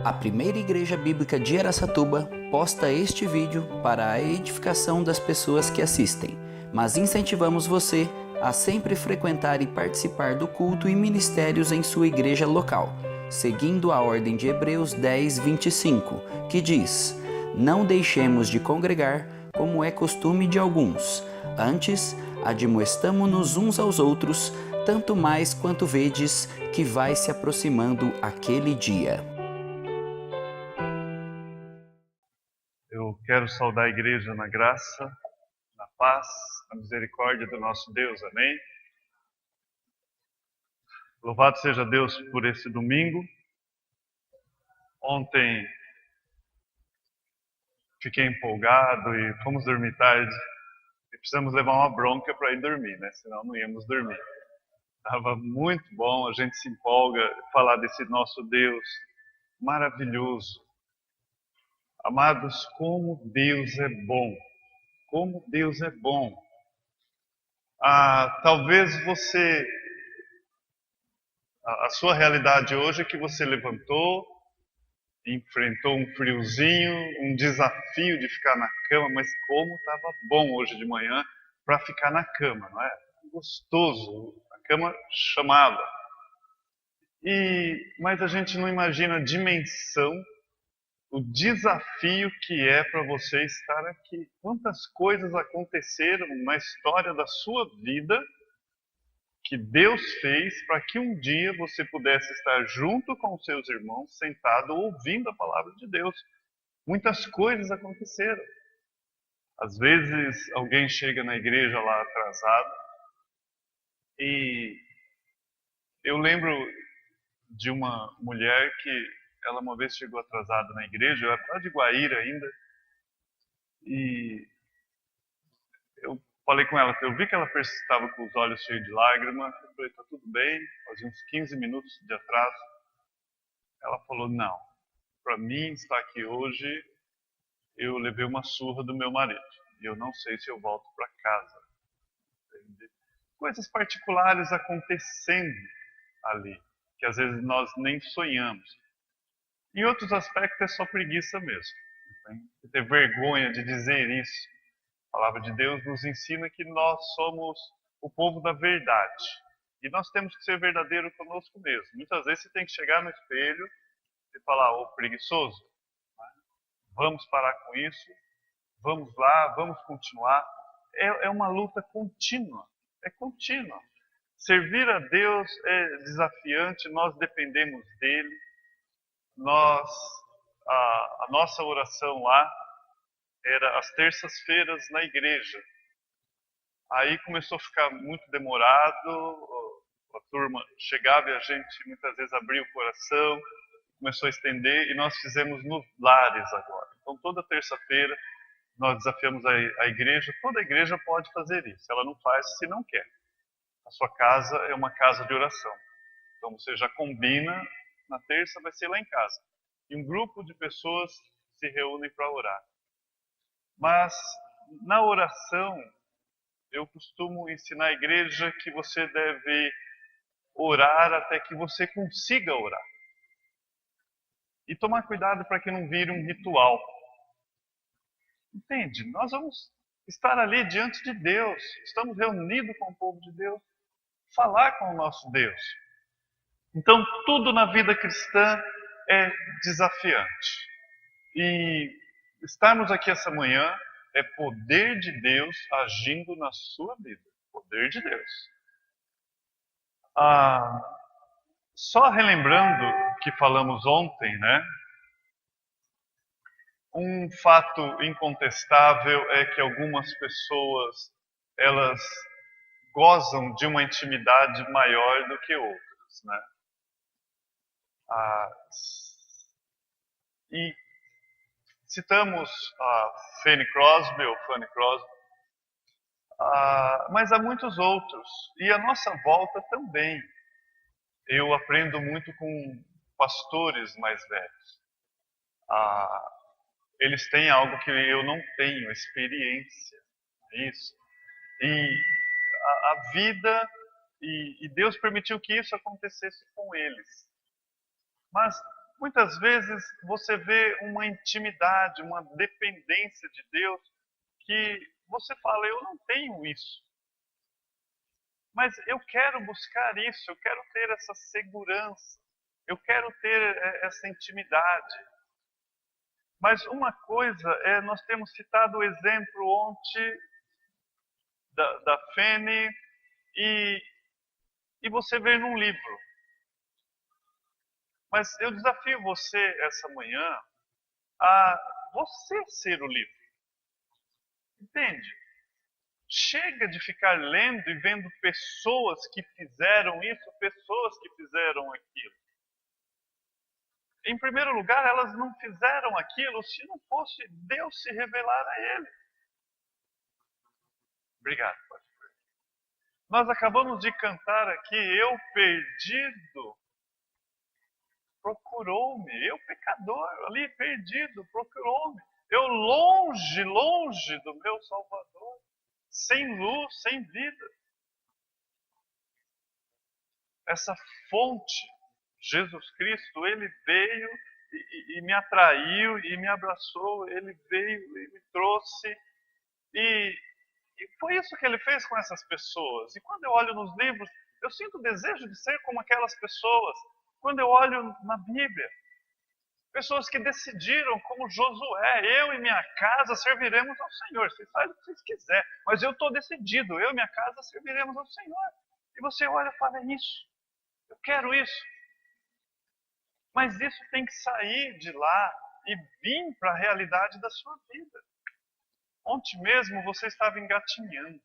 A primeira igreja bíblica de Araçatuba posta este vídeo para a edificação das pessoas que assistem, mas incentivamos você a sempre frequentar e participar do culto e ministérios em sua igreja local, seguindo a ordem de Hebreus 10, 25, que diz: "Não deixemos de congregar, como é costume de alguns. Antes, admoestamo-nos uns aos outros, tanto mais quanto vedes que vai se aproximando aquele dia." Eu quero saudar a igreja na graça, na paz, na misericórdia do nosso Deus, amém? Louvado seja Deus por esse domingo. Ontem fiquei empolgado e fomos dormir tarde. E precisamos levar uma bronca para ir dormir, né? Senão não íamos dormir. Estava muito bom, a gente se empolga, falar desse nosso Deus maravilhoso. Amados, como Deus é bom. Como Deus é bom. Talvez a sua realidade hoje é que você levantou, enfrentou um friozinho, um desafio de ficar na cama, mas como estava bom hoje de manhã para ficar na cama, não é? Gostoso, a cama chamava. Mas a gente não imagina a dimensão, o desafio que é para você estar aqui. Quantas coisas aconteceram na história da sua vida que Deus fez para que um dia você pudesse estar junto com os seus irmãos, sentado, ouvindo a palavra de Deus. Muitas coisas aconteceram. Às vezes alguém chega na igreja lá atrasado e eu lembro de uma mulher que ela uma vez chegou atrasada na igreja, eu era lá de Guaíra ainda, e eu falei com ela, eu vi que ela estava com os olhos cheios de lágrimas, eu falei, tá tudo bem, fazia uns 15 minutos de atraso. Ela falou, não, para mim estar aqui hoje, eu levei uma surra do meu marido, e eu não sei se eu volto para casa. Entende? Coisas particulares acontecendo ali, que às vezes nós nem sonhamos. Em outros aspectos é só preguiça mesmo. Ter vergonha de dizer isso. A palavra de Deus nos ensina que nós somos o povo da verdade. E nós temos que ser verdadeiro conosco mesmo. Muitas vezes você tem que chegar no espelho e falar, ô preguiçoso, vamos parar com isso, vamos lá, vamos continuar. É uma luta contínua. É contínua. Servir a Deus é desafiante, nós dependemos dele. A nossa oração lá era às terças-feiras na igreja. Aí começou a ficar muito demorado, a turma chegava e a gente muitas vezes abria o coração, começou a estender e nós fizemos nos lares agora. Então toda terça-feira nós desafiamos a igreja, toda a igreja pode fazer isso, ela não faz se não quer. A sua casa é uma casa de oração. Então você já combina, na terça vai ser lá em casa. E um grupo de pessoas se reúnem para orar. Mas na oração, eu costumo ensinar a igreja que você deve orar até que você consiga orar. E tomar cuidado para que não vire um ritual. Entende? Nós vamos estar ali diante de Deus, estamos reunidos com o povo de Deus, falar com o nosso Deus. Então, tudo na vida cristã é desafiante. E estarmos aqui essa manhã é poder de Deus agindo na sua vida. Poder de Deus. Só relembrando que falamos ontem, né? Um fato incontestável é que algumas pessoas, elas gozam de uma intimidade maior do que outras, né? E citamos a Fanny Crosby, mas há muitos outros. E a nossa volta também. Eu aprendo muito com pastores mais velhos. Eles têm algo que eu não tenho, experiência. Isso. E a vida, e Deus permitiu que isso acontecesse com eles. Mas Muitas vezes você vê uma intimidade, uma dependência de Deus que você fala, eu não tenho isso. Mas eu quero buscar isso, eu quero ter essa segurança, eu quero ter essa intimidade. Mas uma coisa é, nós temos citado o exemplo ontem da Fene e você vê num livro. Mas eu desafio você essa manhã a você ser o livro. Entende? Chega de ficar lendo e vendo pessoas que fizeram isso, pessoas que fizeram aquilo. Em primeiro lugar, elas não fizeram aquilo se não fosse Deus se revelar a ele. Obrigado, pastor. Nós acabamos de cantar aqui, eu perdido, procurou-me. Eu pecador, ali perdido, procurou-me. Eu longe, longe do meu Salvador. Sem luz, sem vida. Essa fonte, Jesus Cristo, ele veio e me atraiu e me abraçou, ele veio e me trouxe. E foi isso que ele fez com essas pessoas. E quando eu olho nos livros, eu sinto o desejo de ser como aquelas pessoas. Quando eu olho na Bíblia, pessoas que decidiram, como Josué, eu e minha casa serviremos ao Senhor. Vocês fazem o que vocês quiserem, mas eu estou decidido, eu e minha casa serviremos ao Senhor. E você olha e fala, é isso, eu quero isso. Mas isso tem que sair de lá e vir para a realidade da sua vida. Ontem mesmo você estava engatinhando.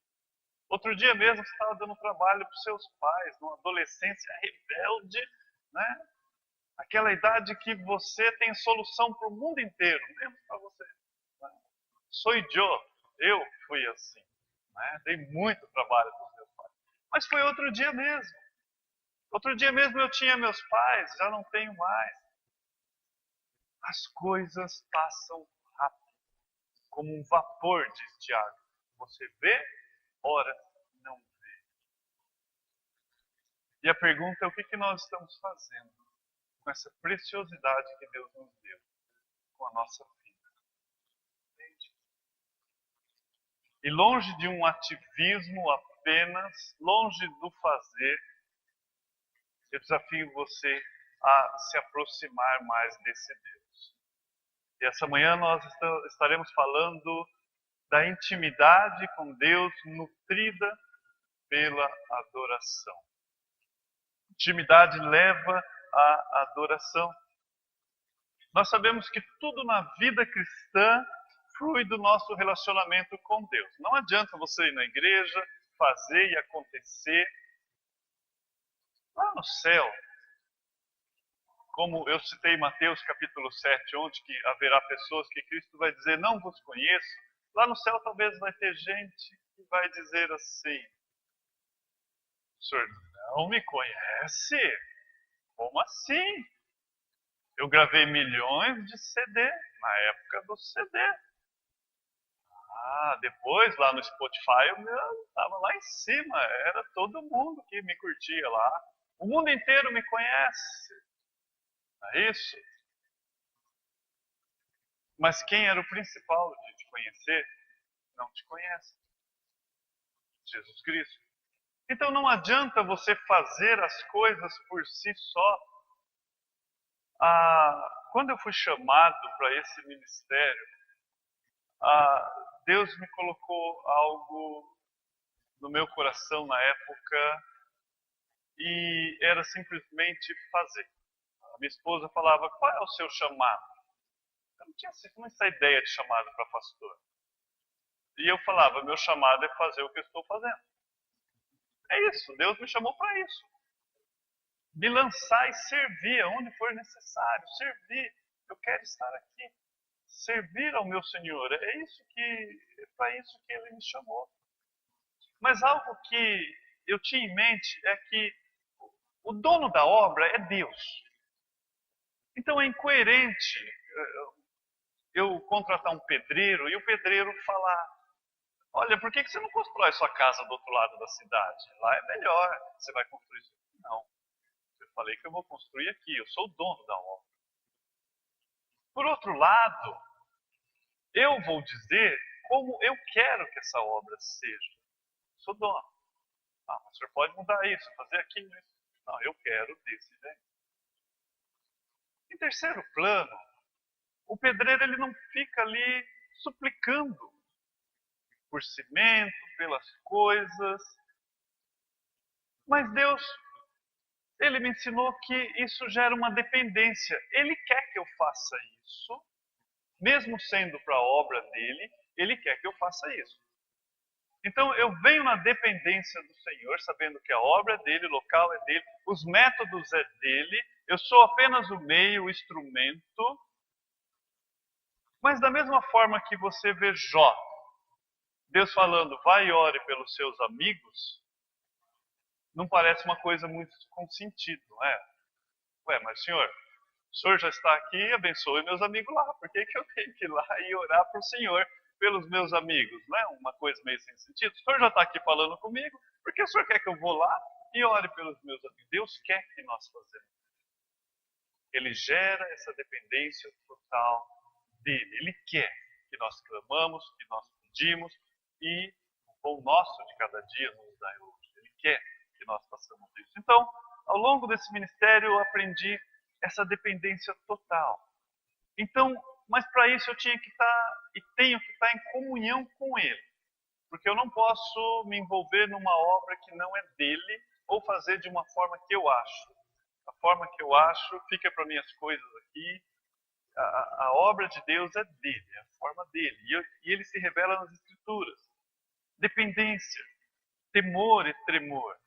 Outro dia mesmo você estava dando trabalho para os seus pais, numa adolescência rebelde, né? Aquela idade que você tem solução para o mundo inteiro, mesmo para você. Né? Sou eu fui assim. Né? Dei muito trabalho para os meus pais. Mas foi outro dia mesmo. Outro dia mesmo eu tinha meus pais, já não tenho mais. As coisas passam rápido, como um vapor, diz Tiago. Você vê, ora, não vê. E a pergunta é o que nós estamos fazendo com essa preciosidade que Deus nos deu, com a nossa vida. Entende? E longe de um ativismo apenas, longe do fazer, eu desafio você a se aproximar mais desse Deus. E essa manhã nós estaremos falando da intimidade com Deus nutrida pela adoração. Intimidade leva à adoração. Nós sabemos que tudo na vida cristã flui do nosso relacionamento com Deus. Não adianta você ir na igreja, fazer e acontecer. Lá no céu, como eu citei em Mateus capítulo 7, onde que haverá pessoas que Cristo vai dizer, não vos conheço. Lá no céu talvez vai ter gente que vai dizer assim, o senhor não me conhece? Como assim? Eu gravei milhões de CD na época do CD. Depois lá no Spotify eu estava lá em cima, era todo mundo que me curtia lá. O mundo inteiro me conhece. Não é isso? Mas quem era o principal de te conhecer, não te conhece. Jesus Cristo. Então não adianta você fazer as coisas por si só. Quando eu fui chamado para esse ministério, Deus me colocou algo no meu coração na época e era simplesmente fazer. A minha esposa falava, qual é o seu chamado? Eu não tinha essa ideia de chamado para pastor. E eu falava, meu chamado é fazer o que eu estou fazendo. É isso, Deus me chamou para isso. Me lançar e servir aonde for necessário. Servir, eu quero estar aqui. Servir ao meu Senhor, é para isso que Ele me chamou. Mas algo que eu tinha em mente é que o dono da obra é Deus. Então é incoerente eu contratar um pedreiro e o pedreiro falar, olha, por que você não constrói sua casa do outro lado da cidade? Lá é melhor, você vai construir isso aqui. Não, eu falei que eu vou construir aqui, eu sou o dono da obra. Por outro lado, eu vou dizer como eu quero que essa obra seja. Sou dono. Ah, o senhor pode mudar isso, fazer aquilo, isso. Não, eu quero desse jeito. Em terceiro plano, o pedreiro ele não fica ali suplicando por cimento, pelas coisas. Mas Deus, ele me ensinou que isso gera uma dependência. Ele quer que eu faça isso, mesmo sendo para a obra dele, ele quer que eu faça isso. Então eu venho na dependência do Senhor, sabendo que a obra é dele, o local é dele, os métodos é dele, eu sou apenas o meio, o instrumento. Mas da mesma forma que você vê Jó, Deus falando, vai e ore pelos seus amigos, não parece uma coisa muito com sentido, não é? Ué, mas o senhor já está aqui, abençoe meus amigos lá, por que eu tenho que ir lá e orar para o Senhor pelos meus amigos? Não é uma coisa meio sem sentido? O senhor já está aqui falando comigo, por que o senhor quer que eu vou lá e ore pelos meus amigos? Deus quer que nós façamos. Ele gera essa dependência total dele. Ele quer que nós clamamos, que nós pedimos e o pão nosso de cada dia nos dá hoje. Ele quer que nós façamos isso. Então, ao longo desse ministério, eu aprendi essa dependência total. Então, mas para isso eu tinha que estar e tenho que estar em comunhão com Ele. Porque eu não posso me envolver numa obra que não é dele ou fazer de uma forma que eu acho. A forma que eu acho fica para mim as coisas aqui. A obra de Deus é dele, é a forma dele. E ele se revela nas Escrituras. Dependência, temor e tremor.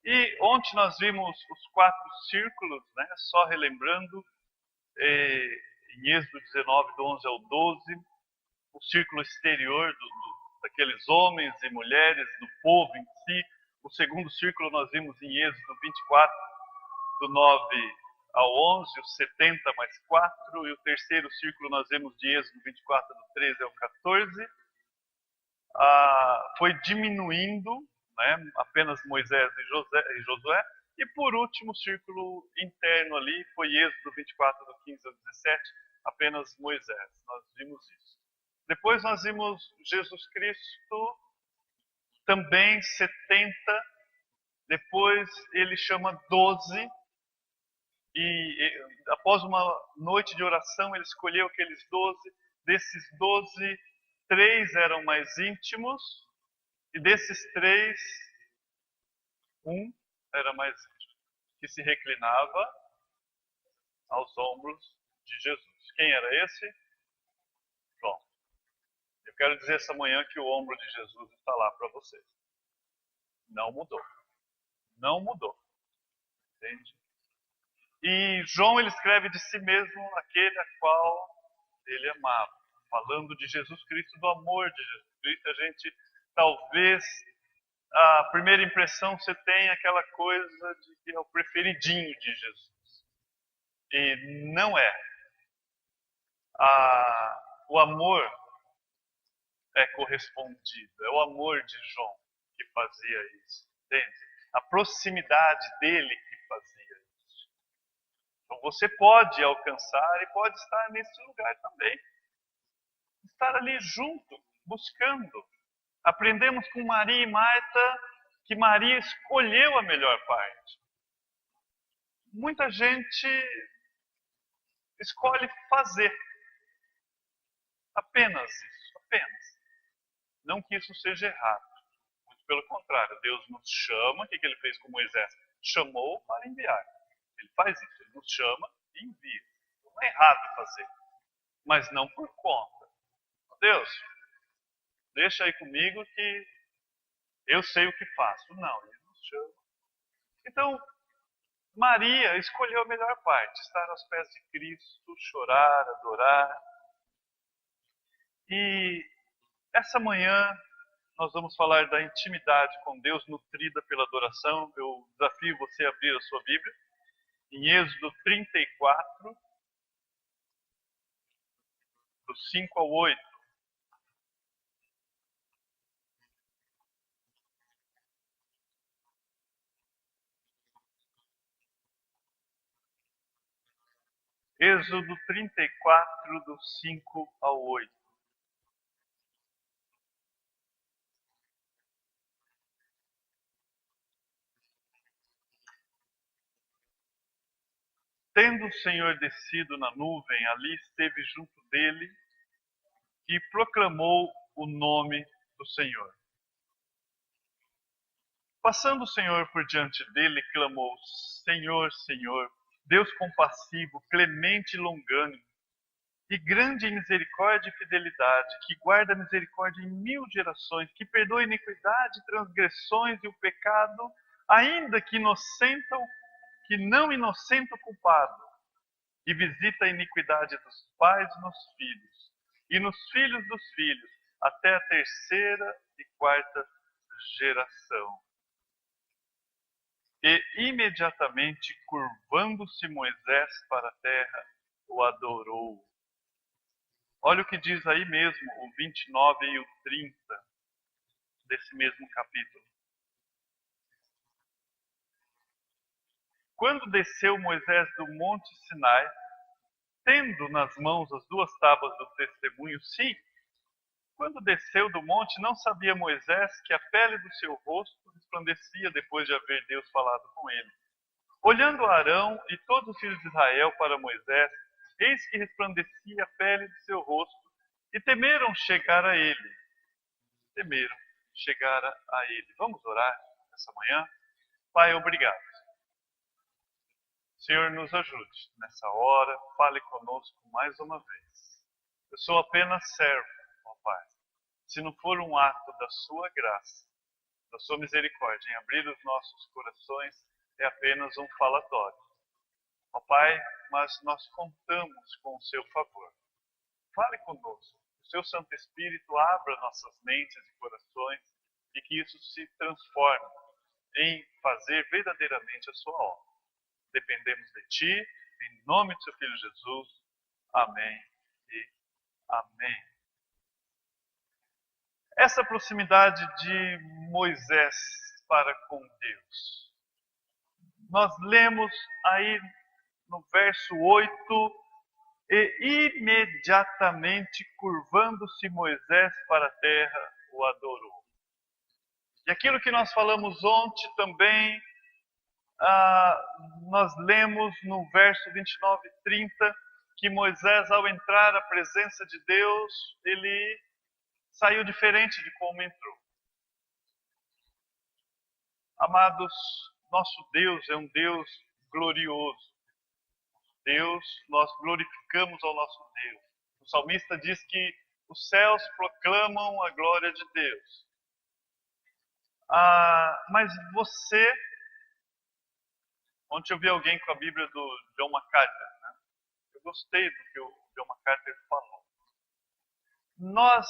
E ontem nós vimos os 4 círculos, né? Só relembrando, em Êxodo 19, do 11 ao 12, o círculo exterior daqueles homens e mulheres, do povo em si. O segundo círculo nós vimos em Êxodo 24, do 9 ao 11, o 70 mais 4, e o terceiro círculo nós vemos de Êxodo 24, do 13 ao 14. Foi diminuindo, né, apenas Moisés e Josué, e por último o círculo interno ali foi Êxodo 24, do 15 ao 17, apenas Moisés. Nós vimos isso. Depois nós vimos Jesus Cristo, também 70, depois ele chama 12, e após uma noite de oração ele escolheu aqueles 12, desses 12, 3 eram mais íntimos, e desses 3, um era mais íntimo, que se reclinava aos ombros de Jesus. Quem era esse? João. Eu quero dizer essa manhã que o ombro de Jesus está lá para vocês. Não mudou. Não mudou. Entende? E João ele escreve de si mesmo aquele a qual ele amava. Falando de Jesus Cristo, do amor de Jesus Cristo, a gente talvez a primeira impressão você tem aquela coisa de que é o preferidinho de Jesus. E não é. O amor é correspondido. É o amor de João que fazia isso. Entende? A proximidade dele que fazia isso. Então você pode alcançar e pode estar nesse lugar também. Estar ali junto, buscando. Aprendemos com Maria e Marta que Maria escolheu a melhor parte. Muita gente escolhe fazer. Apenas isso, apenas. Não que isso seja errado. Muito pelo contrário, Deus nos chama. O que ele fez com Moisés? Chamou para enviar. Ele faz isso, ele nos chama e envia. Não é errado fazer, mas não por conta. Deus, deixa aí comigo que eu sei o que faço. Não, ele nos chama. Então, Maria escolheu a melhor parte, estar aos pés de Cristo, chorar, adorar. E essa manhã nós vamos falar da intimidade com Deus nutrida pela adoração. Eu desafio você a abrir a sua Bíblia em Êxodo 34, do 5 ao 8. Êxodo 34, do 5 ao 8. Tendo o Senhor descido na nuvem, ali esteve junto dele e proclamou o nome do Senhor. Passando o Senhor por diante dele, clamou: Senhor, Senhor, Deus compassivo, clemente e longânimo, e grande em misericórdia e fidelidade, que guarda a misericórdia em 1000 gerações, que perdoa a iniquidade, transgressões e o pecado, ainda que não inocenta o culpado, e visita a iniquidade dos pais nos filhos, e nos filhos dos filhos, até a terceira e quarta geração. E imediatamente, curvando-se Moisés para a terra, o adorou. Olha o que diz aí mesmo, o 29 e o 30 desse mesmo capítulo. Quando desceu Moisés do monte Sinai, tendo nas mãos as 2 tábuas do testemunho, sim, quando desceu do monte, não sabia Moisés que a pele do seu rosto resplandecia depois de haver Deus falado com ele. Olhando Arão e todos os filhos de Israel para Moisés, eis que resplandecia a pele de seu rosto, e temeram chegar a ele. Temeram chegar a ele. Vamos orar essa manhã? Pai, obrigado. Senhor, nos ajude nessa hora, fale conosco mais uma vez. Eu sou apenas servo, ó Pai. Se não for um ato da sua graça, da sua misericórdia em abrir os nossos corações, é apenas um falatório. Ó Pai, mas nós contamos com o seu favor. Fale conosco. O seu Santo Espírito abra nossas mentes e corações e que isso se transforme em fazer verdadeiramente a sua obra. Dependemos de Ti, em nome do Seu Filho Jesus. Amém e amém. Essa proximidade de Moisés para com Deus. Nós lemos aí no verso 8, e imediatamente curvando-se Moisés para a terra, o adorou. E aquilo que nós falamos ontem também, nós lemos no verso 29 e 30, que Moisés, ao entrar à presença de Deus, ele saiu diferente de como entrou. Amados, nosso Deus é um Deus glorioso. Deus, nós glorificamos ao nosso Deus. O salmista diz que os céus proclamam a glória de Deus. Mas você... Ontem eu vi alguém com a Bíblia do John MacArthur. Né? Eu gostei do que o John MacArthur falou. Nós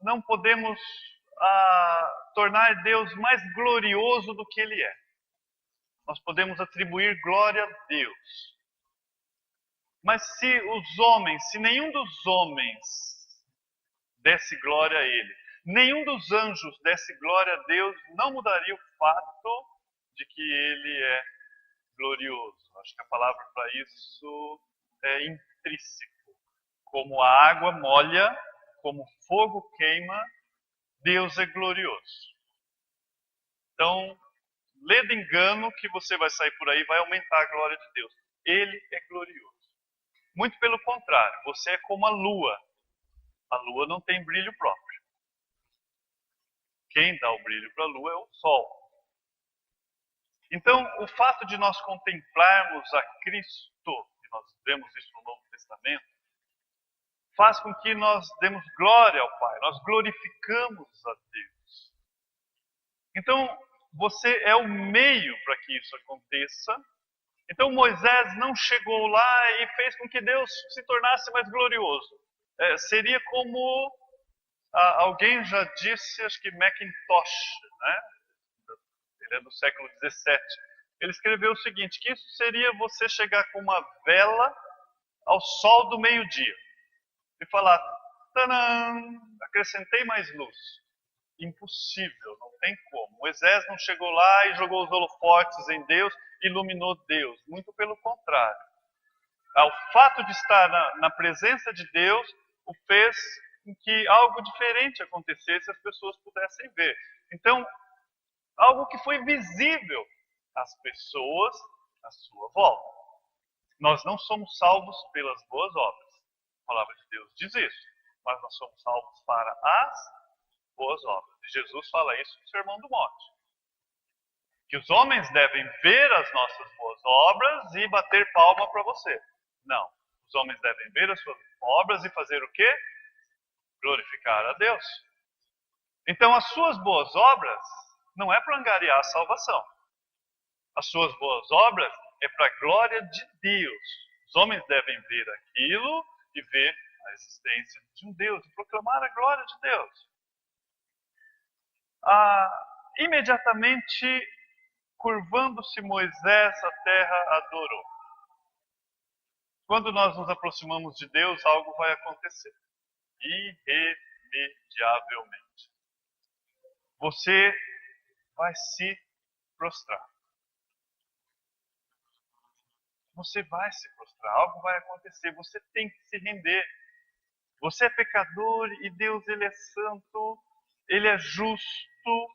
não podemos tornar Deus mais glorioso do que Ele é. Nós podemos atribuir glória a Deus. Mas se nenhum dos homens desse glória a Ele, nenhum dos anjos desse glória a Deus, não mudaria o fato de que Ele é glorioso. Acho que a palavra para isso é intrínseco. Como a água molha, como o fogo queima, Deus é glorioso. Então, lê de engano que você vai sair por aí e vai aumentar a glória de Deus. Ele é glorioso. Muito pelo contrário, você é como a lua. A lua não tem brilho próprio. Quem dá o brilho para a lua é o sol. Então, o fato de nós contemplarmos a Cristo, e nós vemos isso no Novo Testamento, faz com que nós demos glória ao Pai, nós glorificamos a Deus. Então, você é o meio para que isso aconteça. Então, Moisés não chegou lá e fez com que Deus se tornasse mais glorioso. Seria como alguém já disse, acho que Macintosh, né? Ele é do século XVII. Ele escreveu o seguinte, que isso seria você chegar com uma vela ao sol do meio-dia e falar, tadã, acrescentei mais luz. Impossível, não tem como. Moisés não chegou lá e jogou os holofotes em Deus, iluminou Deus. Muito pelo contrário. O fato de estar na presença de Deus o fez com que algo diferente acontecesse e as pessoas pudessem ver. Então, algo que foi visível às pessoas à sua volta. Nós não somos salvos pelas boas obras. A palavra de Deus diz isso. Mas nós somos salvos para as boas obras. E Jesus fala isso no Sermão do Monte. Que os homens devem ver as nossas boas obras e bater palma para você. Não. Os homens devem ver as suas obras e fazer o quê? Glorificar a Deus. Então, as suas boas obras não é para angariar a salvação. As suas boas obras é para a glória de Deus. Os homens devem ver aquilo e ver a existência de um Deus e proclamar a glória de Deus. Imediatamente, curvando-se Moisés, a terra adorou. Quando nós nos aproximamos de Deus, algo vai acontecer. Irremediavelmente. Você vai se prostrar. Você vai se prostrar, algo vai acontecer, você tem que se render. Você é pecador e Deus, Ele é santo, Ele é justo,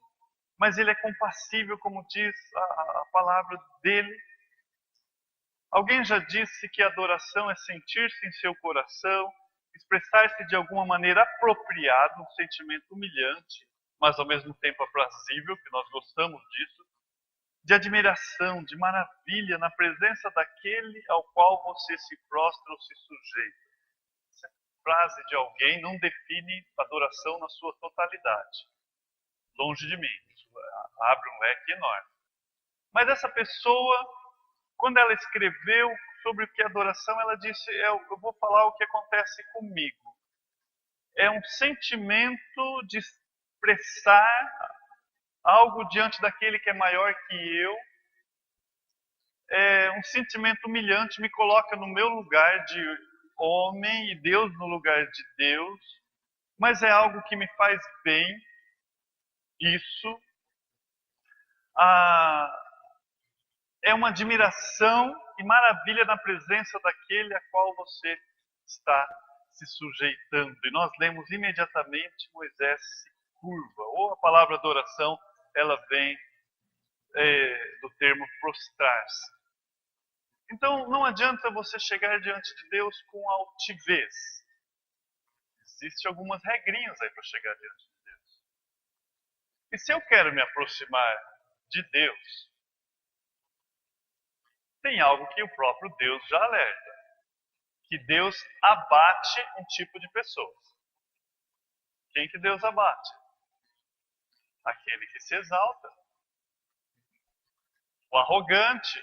mas Ele é compassível, como diz a palavra dEle. Alguém já disse que adoração é sentir-se em seu coração, expressar-se de alguma maneira apropriada, um sentimento humilhante, mas ao mesmo tempo aprazível, que nós gostamos disso, de admiração, de maravilha na presença daquele ao qual você se prostra ou se sujeita. Essa frase de alguém não define adoração na sua totalidade. Longe de mim, isso abre um leque enorme. Mas essa pessoa, quando ela escreveu sobre o que é adoração, ela disse, eu vou falar o que acontece comigo. É um sentimento de expressar algo diante daquele que é maior que eu. É um sentimento humilhante, me coloca no meu lugar de homem e Deus no lugar de Deus. Mas é algo que me faz bem. Isso. É uma admiração e maravilha na presença daquele a qual você está se sujeitando. E nós lemos imediatamente Moisés se curva. Ou a palavra adoração, ela vem do termo prostrar-se. Então não adianta você chegar diante de Deus com altivez. Existem algumas regrinhas aí para chegar diante de Deus. E se eu quero me aproximar de Deus, tem algo que o próprio Deus já alerta. Que Deus abate um tipo de pessoas. Quem que Deus abate? Aquele que se exalta. O arrogante.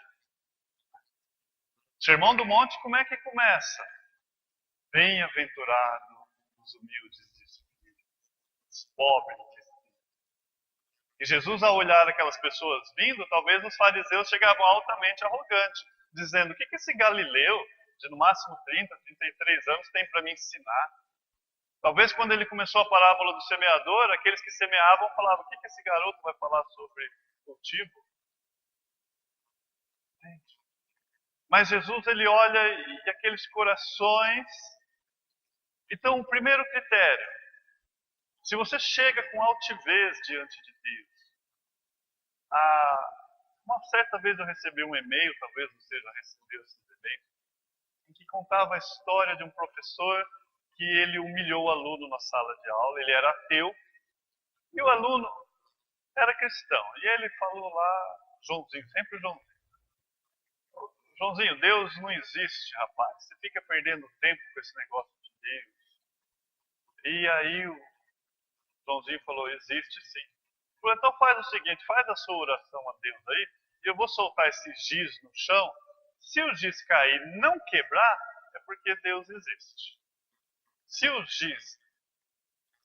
O Sermão do Monte, como é que começa? Bem-aventurado os humildes de espírito, os pobres de espírito. E Jesus, ao olhar aquelas pessoas vindo, talvez os fariseus chegavam altamente arrogantes, dizendo, o que esse Galileu, de no máximo 30, 33 anos, tem para me ensinar? Talvez quando ele começou a parábola do semeador, aqueles que semeavam falavam, o que esse garoto vai falar sobre cultivo? Gente. Mas Jesus, ele olha e aqueles corações. Então, o primeiro critério, se você chega com altivez diante de Deus. Uma certa vez eu recebi um e-mail, talvez você já recebeu esse e-mail, em que contava a história de um professor que ele humilhou o aluno na sala de aula. Ele era ateu e o aluno era cristão. E ele falou lá, Joãozinho, sempre Joãozinho. Joãozinho, Deus não existe, rapaz. Você fica perdendo tempo com esse negócio de Deus. E aí o Joãozinho falou, existe sim. Falei, então faz o seguinte, faz a sua oração a Deus aí, e eu vou soltar esse giz no chão. Se o giz cair e não quebrar, é porque Deus existe. Se o giz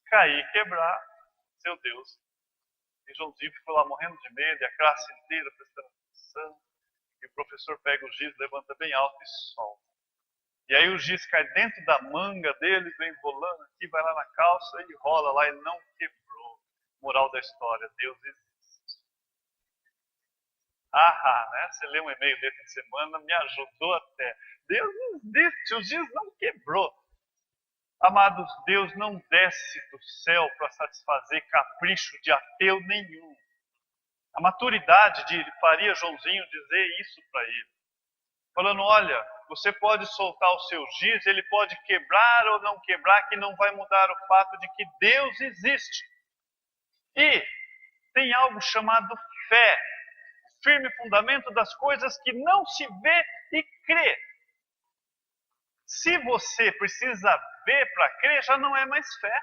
cair e quebrar, seu Deus. E Joãozinho ficou lá morrendo de medo, e a classe inteira prestando atenção. E o professor pega o giz, levanta bem alto e solta. E aí o giz cai dentro da manga dele, vem rolando aqui, vai lá na calça e rola lá e não quebrou. Moral da história, Deus existe. Né? Você lê um e-mail desse de semana, me ajudou até. Deus existe, os dias não quebrou. Amados, Deus não desce do céu para satisfazer capricho de ateu nenhum. A maturidade faria Joãozinho dizer isso para ele. Falando, olha, você pode soltar o seu giz, ele pode quebrar ou não quebrar, que não vai mudar o fato de que Deus existe. E tem algo chamado fé, firme fundamento das coisas que não se vê e crê. Se você precisa ver para crer, já não é mais fé.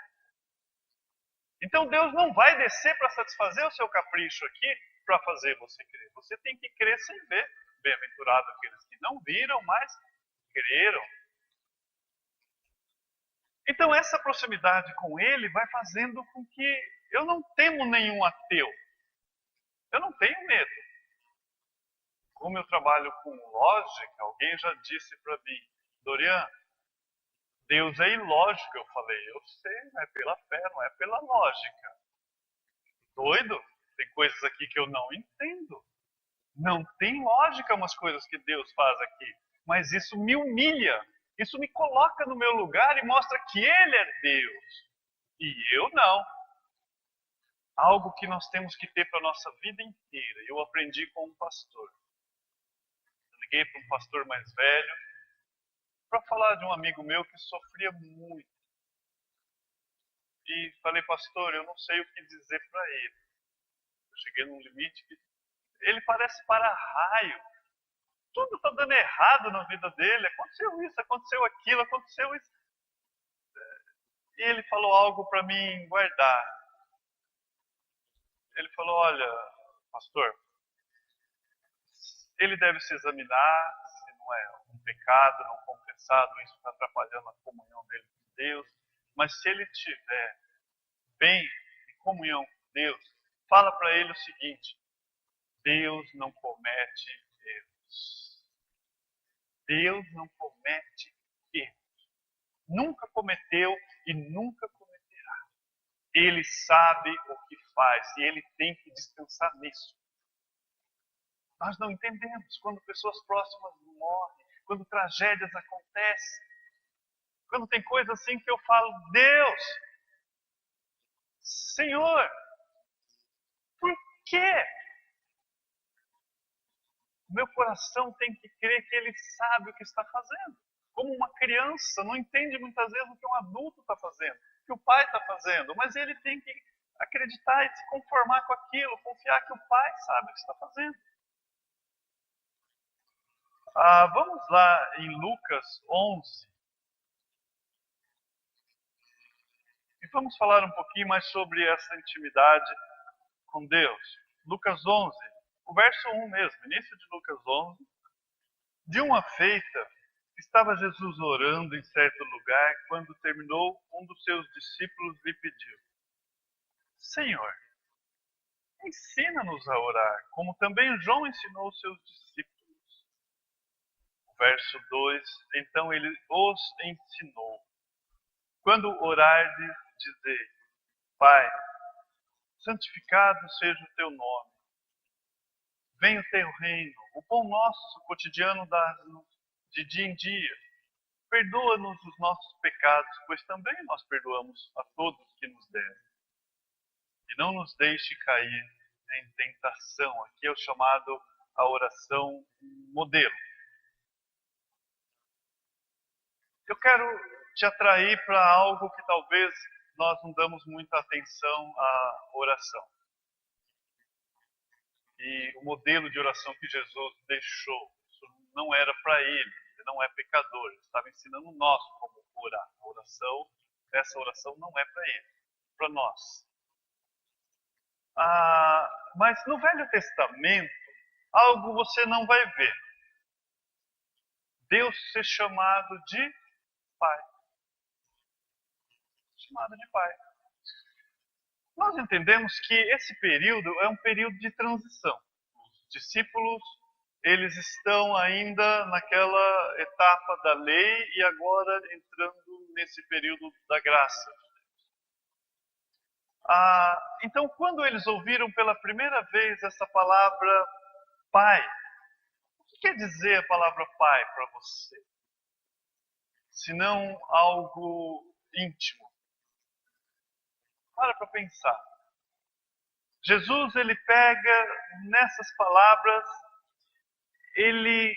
Então Deus não vai descer para satisfazer o seu capricho aqui, para fazer você crer. Você tem que crer sem ver. Bem-aventurado aqueles que não viram, mas creram. Então essa proximidade com Ele vai fazendo com que eu não temo nenhum ateu. Eu não tenho medo. Como eu trabalho com lógica, alguém já disse para mim, Dorian, Deus é ilógico. Eu falei, eu sei, não é pela fé, não é pela lógica. Doido? Tem coisas aqui que eu não entendo. Não tem lógica umas coisas que Deus faz aqui. Mas isso me humilha. Isso me coloca no meu lugar e mostra que Ele é Deus. E eu não. Algo que nós temos que ter para a nossa vida inteira. Eu aprendi com um pastor. Eu liguei para um pastor mais velho para falar de um amigo meu que sofria muito. E falei, pastor, eu não sei o que dizer para ele. Eu cheguei num limite que ele parece para-raio. Tudo está dando errado na vida dele. Aconteceu isso, aconteceu aquilo, aconteceu isso. E ele falou algo para mim guardar. Ele falou, olha, pastor, ele deve se examinar se não é um pecado, não confessado, isso está atrapalhando a comunhão dele com Deus. Mas se ele estiver bem em comunhão com Deus, fala para ele o seguinte, Deus não comete erros. Deus não comete erros. Nunca cometeu e nunca cometerá. Ele sabe o que faz e ele tem que descansar nisso. Nós não entendemos quando pessoas próximas morrem, quando tragédias acontecem, quando tem coisa assim que eu falo, Deus, Senhor, por quê? O meu coração tem que crer que Ele sabe o que está fazendo. Como uma criança não entende muitas vezes o que um adulto está fazendo, o que o pai está fazendo, mas ele tem que acreditar e se conformar com aquilo, confiar que o pai sabe o que está fazendo. Vamos lá em Lucas 11. E vamos falar um pouquinho mais sobre essa intimidade com Deus. Lucas 11, o verso 1 mesmo, início de Lucas 11. De uma feita, estava Jesus orando em certo lugar, quando terminou, um dos seus discípulos lhe pediu, Senhor, ensina-nos a orar, como também João ensinou os seus discípulos. Verso 2, então ele os ensinou. Quando orardes, dizei, Pai, santificado seja o teu nome. Venha o teu reino, o pão nosso cotidiano dá-nos de dia em dia. Perdoa-nos os nossos pecados, pois também nós perdoamos a todos que nos devem. E não nos deixe cair em tentação. Aqui é o chamado a oração modelo. Eu quero te atrair para algo que talvez nós não damos muita atenção à oração. E o modelo de oração que Jesus deixou, isso não era para ele não é pecador, ele estava ensinando nós como orar. A oração, essa oração não é para ele, é para nós. Mas no Velho Testamento, algo você não vai ver. Deus ser chamado de Pai. Chamado de Pai. Nós entendemos que esse período é um período de transição. Os discípulos, eles estão ainda naquela etapa da lei e agora entrando nesse período da graça. Então, quando eles ouviram pela primeira vez essa palavra Pai. O que quer dizer a palavra Pai para você? Senão algo íntimo. Para pensar. Jesus, ele pega nessas palavras, ele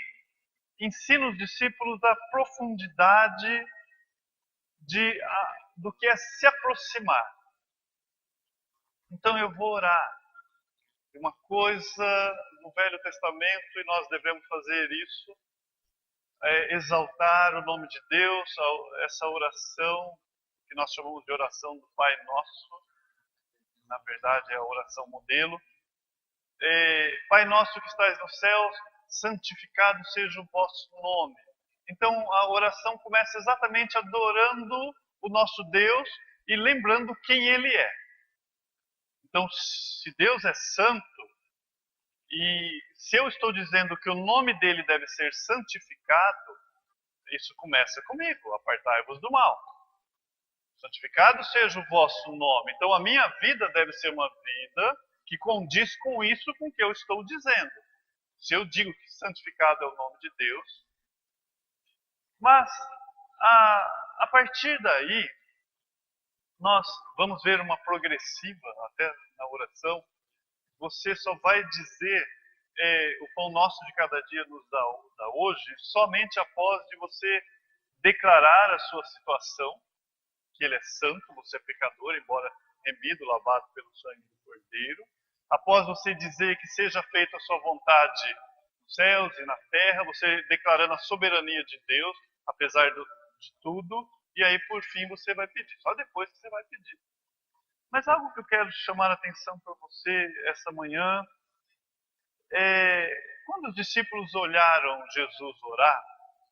ensina os discípulos a profundidade do que é se aproximar. Então eu vou orar. Uma coisa no Velho Testamento, e nós devemos fazer isso, é exaltar o nome de Deus, essa oração que nós chamamos de oração do Pai Nosso, na verdade é a oração modelo. Pai Nosso que estás nos céus, santificado seja o vosso nome. Então a oração começa exatamente adorando o nosso Deus e lembrando quem Ele é. Então, se Deus é santo, e se eu estou dizendo que o nome dele deve ser santificado, isso começa comigo, apartai-vos do mal. Santificado seja o vosso nome. Então a minha vida deve ser uma vida que condiz com isso, com o que eu estou dizendo. Se eu digo que santificado é o nome de Deus, mas a partir daí, nós vamos ver uma progressiva, até na oração. Você só vai dizer o pão nosso de cada dia nos dá hoje somente após de você declarar a sua situação, que ele é santo, você é pecador, embora remido, lavado pelo sangue do Cordeiro. Após você dizer que seja feita a sua vontade nos céus e na terra, você declarando a soberania de Deus, apesar de tudo, e aí por fim você vai pedir, só depois que você vai pedir. Mas algo que eu quero chamar a atenção para você essa manhã quando os discípulos olharam Jesus orar,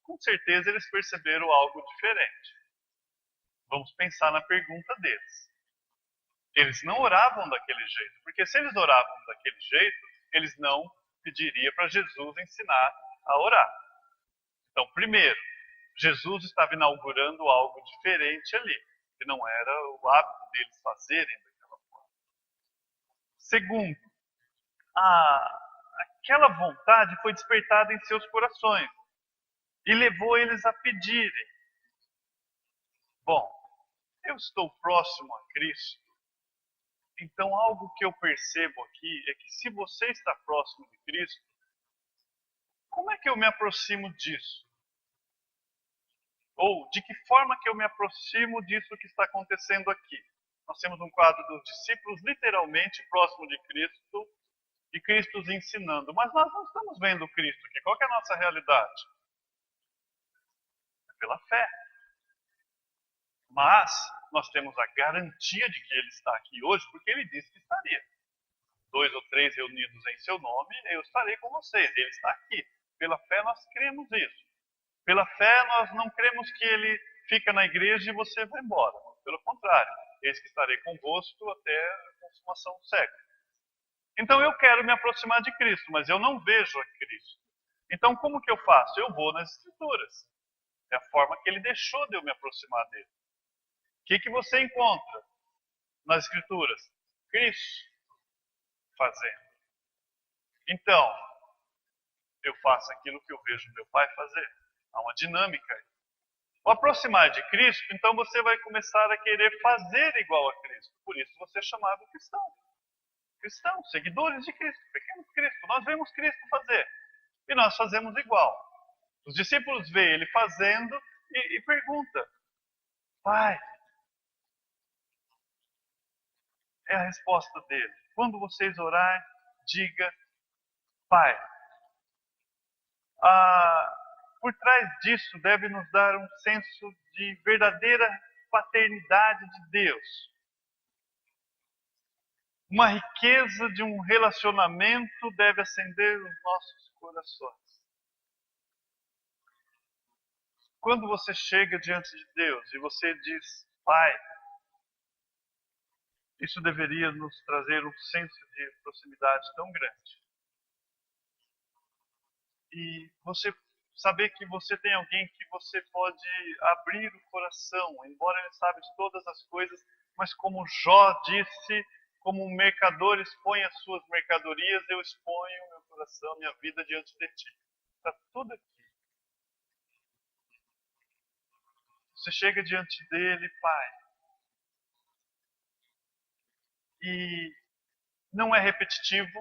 com certeza eles perceberam algo diferente. Vamos pensar na pergunta deles. Eles não oravam daquele jeito, porque se eles oravam daquele jeito, eles não pediriam para Jesus ensinar a orar. Então, primeiro, Jesus estava inaugurando algo diferente ali, que não era o hábito deles fazerem daquela forma. Segundo, aquela vontade foi despertada em seus corações e levou eles a pedirem. Bom, eu estou próximo a Cristo, então algo que eu percebo aqui é que se você está próximo de Cristo, como é que eu me aproximo disso? Ou de que forma que eu me aproximo disso que está acontecendo aqui? Nós temos um quadro dos discípulos literalmente próximo de Cristo e Cristo os ensinando. Mas nós não estamos vendo Cristo aqui. Qual que é a nossa realidade? É pela fé. Mas nós temos a garantia de que Ele está aqui hoje, porque Ele disse que estaria. 2 ou 3 reunidos em seu nome, eu estarei com vocês. Ele está aqui. Pela fé nós cremos isso. Pela fé nós não cremos que Ele fica na igreja e você vai embora. Pelo contrário, eis que estarei convosco até a consumação do século. Então eu quero me aproximar de Cristo, mas eu não vejo a Cristo. Então como que eu faço? Eu vou nas Escrituras. É a forma que Ele deixou de eu me aproximar dele. O que você encontra nas Escrituras? Cristo fazendo. Então, eu faço aquilo que eu vejo meu Pai fazer. Há uma dinâmica aí. Ao aproximar de Cristo, então você vai começar a querer fazer igual a Cristo. Por isso você é chamado cristão. Cristãos, seguidores de Cristo, pequenos Cristo. Nós vemos Cristo fazer e nós fazemos igual. Os discípulos veem Ele fazendo e perguntam: Pai, é a resposta dele. Quando vocês orarem, diga Pai. Por trás disso deve nos dar um senso de verdadeira paternidade de Deus. Uma riqueza de um relacionamento deve acender os nossos corações. Quando você chega diante de Deus e você diz Pai, isso deveria nos trazer um senso de proximidade tão grande. E você saber que você tem alguém que você pode abrir o coração, embora ele saiba de todas as coisas, mas como Jó disse, como um mercador expõe as suas mercadorias, eu exponho meu coração, minha vida diante de ti. Está tudo aqui. Você chega diante dele, Pai, e não é repetitivo.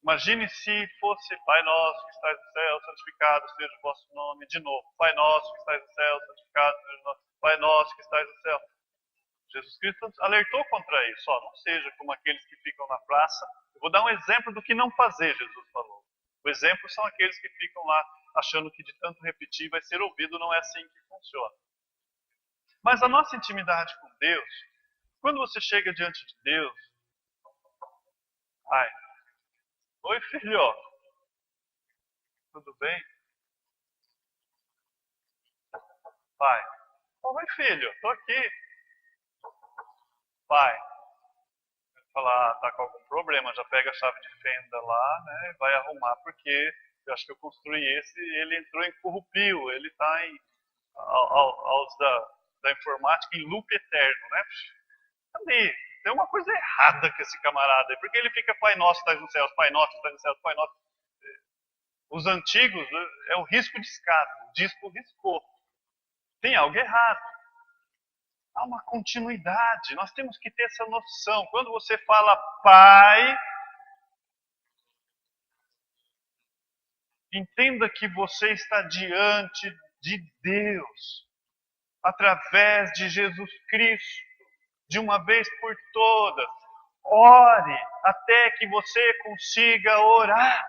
Imagine se fosse Pai nosso que estás no céu, santificado seja o vosso nome. De novo, Pai nosso que estás no céu, santificado seja o nosso Pai nosso que estás no céu. Jesus Cristo alertou contra isso. Ó, não seja como aqueles que ficam na praça. Eu vou dar um exemplo do que não fazer, Jesus falou. O exemplo são aqueles que ficam lá achando que de tanto repetir vai ser ouvido. Não é assim que funciona. Mas a nossa intimidade com Deus, quando você chega diante de Deus, ai, oi filho, tudo bem? Pai, oi filho, tô aqui. Pai, falar, tá com algum problema, já pega a chave de fenda lá, né, e vai arrumar, porque eu acho que eu construí esse, ele entrou em corrupio, ele está aos da informática em loop eterno, né? Ali, tem uma coisa errada com esse camarada aí, porque ele fica Pai Nosso que está nos céus, Pai Nosso que está nos céus, Pai Nosso. Os antigos, é o risco de escada, o disco riscou. Tem algo errado. Há uma continuidade, nós temos que ter essa noção. Quando você fala Pai, entenda que você está diante de Deus, através de Jesus Cristo, de uma vez por todas. Ore até que você consiga orar.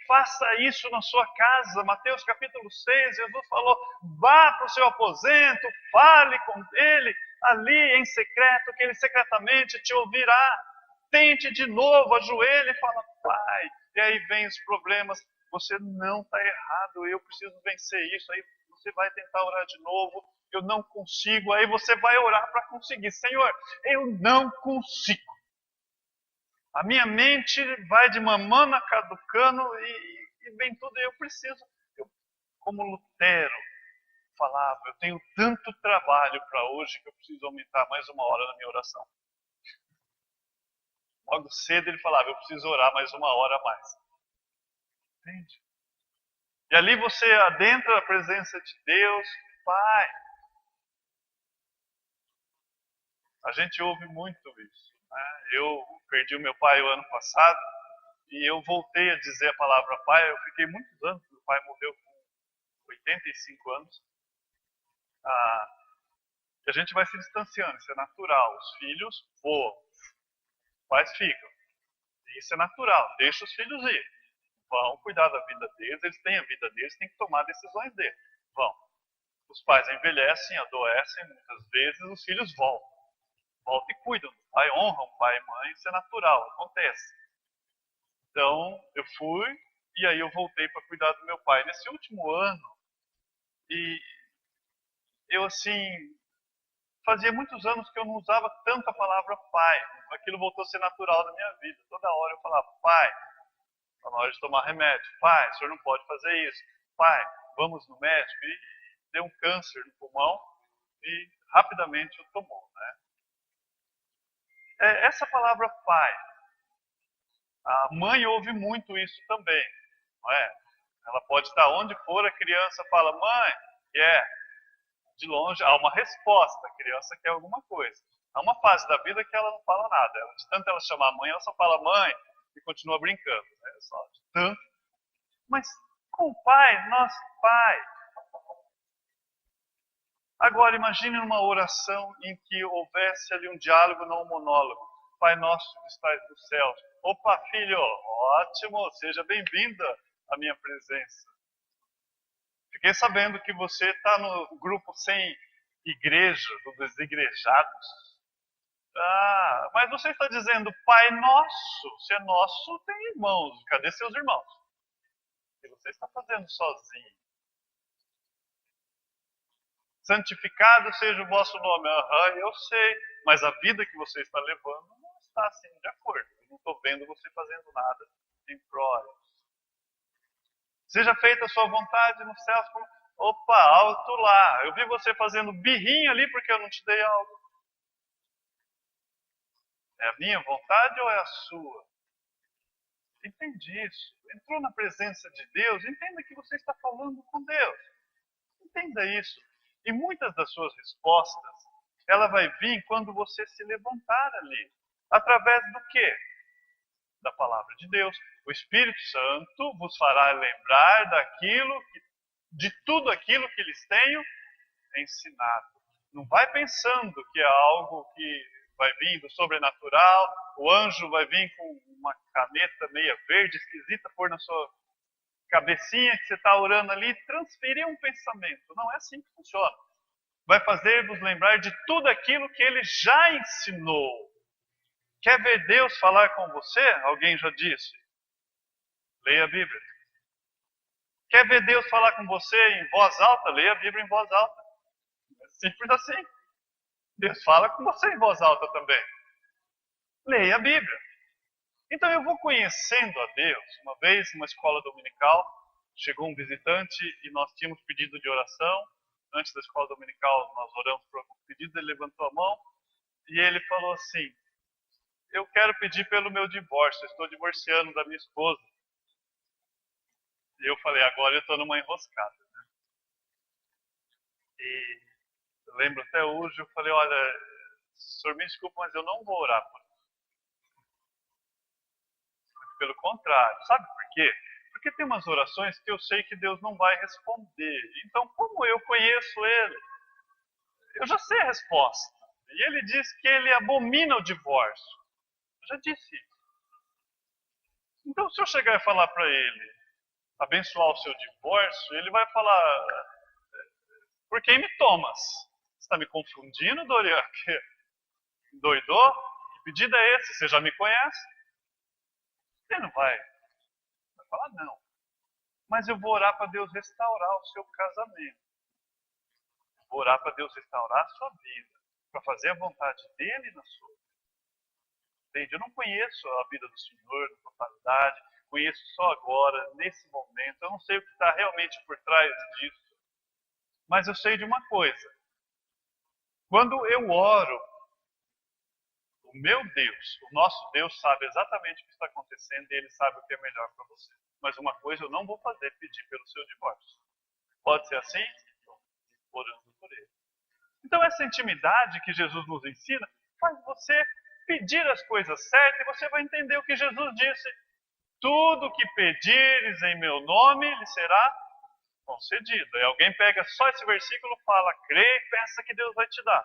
Faça isso na sua casa. Mateus capítulo 6, Jesus falou, vá para o seu aposento, fale com ele ali em secreto, que ele secretamente te ouvirá. Tente de novo, ajoelhe e fala, Pai. E aí vem os problemas. Você não está errado, eu preciso vencer isso. Aí você vai tentar orar de novo, eu não consigo. Aí você vai orar para conseguir. Senhor, eu não consigo. A minha mente vai de mamana caducando e vem tudo. Eu preciso, como Lutero falava, eu tenho tanto trabalho para hoje que eu preciso aumentar mais uma hora na minha oração. Logo cedo ele falava, eu preciso orar mais uma hora a mais. Entende? E ali você adentra a presença de Deus, Pai. A gente ouve muito isso. Né? Eu perdi o meu pai o ano passado e eu voltei a dizer a palavra pai. Eu fiquei muitos anos, meu pai morreu com 85 anos. E a gente vai se distanciando, isso é natural. Os filhos voam, os pais ficam. Isso é natural, deixa os filhos ir. Vão cuidar da vida deles, eles têm a vida deles, têm que tomar decisões deles. Vão. Os pais envelhecem, adoecem, muitas vezes os filhos voltam e cuidam do pai, honram pai e mãe, isso é natural, acontece. Então, eu fui e aí eu voltei para cuidar do meu pai. Nesse último ano, e eu assim, fazia muitos anos que eu não usava tanto a palavra pai. Aquilo voltou a ser natural na minha vida. Toda hora eu falava, pai, está na hora de tomar remédio. Pai, o senhor não pode fazer isso. Pai, vamos no médico. E deu um câncer no pulmão e rapidamente o tomou, né? Essa palavra pai, a mãe ouve muito isso também, não é? Ela pode estar onde for, a criança fala, mãe, quer. De longe, há uma resposta, a criança quer alguma coisa. Há uma fase da vida que ela não fala nada. De tanto ela chamar a mãe, ela só fala mãe e continua brincando. Né? Só de tanto. Mas com o pai, nosso pai. Agora, imagine uma oração em que houvesse ali um diálogo, não um monólogo. Pai nosso que estás no céu. Opa, filho, ótimo, seja bem-vinda à minha presença. Fiquei sabendo que você está no grupo sem igreja, dos desigrejados. Ah, mas você está dizendo Pai Nosso. Se é nosso, tem irmãos. Cadê seus irmãos? O que você está fazendo sozinho? Santificado seja o vosso nome. Eu sei. Mas a vida que você está levando não está assim de acordo. Eu não estou vendo você fazendo nada em prol. Seja feita a sua vontade no céu. Opa, alto lá. Eu vi você fazendo birrinho ali porque eu não te dei algo. É a minha vontade ou é a sua? Entende isso. Entrou na presença de Deus, entenda que você está falando com Deus. Entenda isso. E muitas das suas respostas, ela vai vir quando você se levantar ali. Através do quê? Da palavra de Deus. O Espírito Santo vos fará lembrar de tudo aquilo que lhes tenho ensinado. Não vai pensando que é algo que vai vir do sobrenatural, o anjo vai vir com uma caneta meia verde esquisita, pôr na sua cabecinha que você está orando ali, transferir um pensamento. Não é assim que funciona. Vai fazer-vos lembrar de tudo aquilo que ele já ensinou. Quer ver Deus falar com você? Alguém já disse. Leia a Bíblia. Quer ver Deus falar com você em voz alta? Leia a Bíblia em voz alta. É simples assim. Deus fala com você em voz alta também. Leia a Bíblia. Então eu vou conhecendo a Deus. Uma vez, numa escola dominical, chegou um visitante e nós tínhamos pedido de oração. Antes da escola dominical, nós oramos por algum pedido, ele levantou a mão e ele falou assim: eu quero pedir pelo meu divórcio, eu estou divorciando da minha esposa. E eu falei, agora eu estou numa enroscada. Né? E eu lembro até hoje, eu falei, olha, senhor me desculpa, mas eu não vou orar por isso. Pelo contrário, sabe por quê? Porque tem umas orações que eu sei que Deus não vai responder. Então, como eu conheço Ele, eu já sei a resposta. E Ele diz que Ele abomina o divórcio. Eu já disse isso. Então, se eu chegar e falar para Ele, abençoar o seu divórcio, Ele vai falar, por quem me tomas? Você está me confundindo, Dorian? Doidou? Que pedido é esse? Você já me conhece? Ele não vai falar, não. Mas eu vou orar para Deus restaurar o seu casamento. Vou orar para Deus restaurar a sua vida. Para fazer a vontade dele na sua vida. Entende? Eu não conheço a vida do Senhor na totalidade. Conheço só agora, nesse momento. Eu não sei o que está realmente por trás disso. Mas eu sei de uma coisa. Quando eu oro, o meu Deus, o nosso Deus sabe exatamente o que está acontecendo e Ele sabe o que é melhor para você. Mas uma coisa eu não vou fazer, pedir pelo seu divórcio. Pode ser assim? Orando por Ele. Então essa intimidade que Jesus nos ensina faz você pedir as coisas certas e você vai entender o que Jesus disse. Tudo que pedires em meu nome lhe será concedido. E alguém pega só esse versículo, fala, crê e pensa que Deus vai te dar.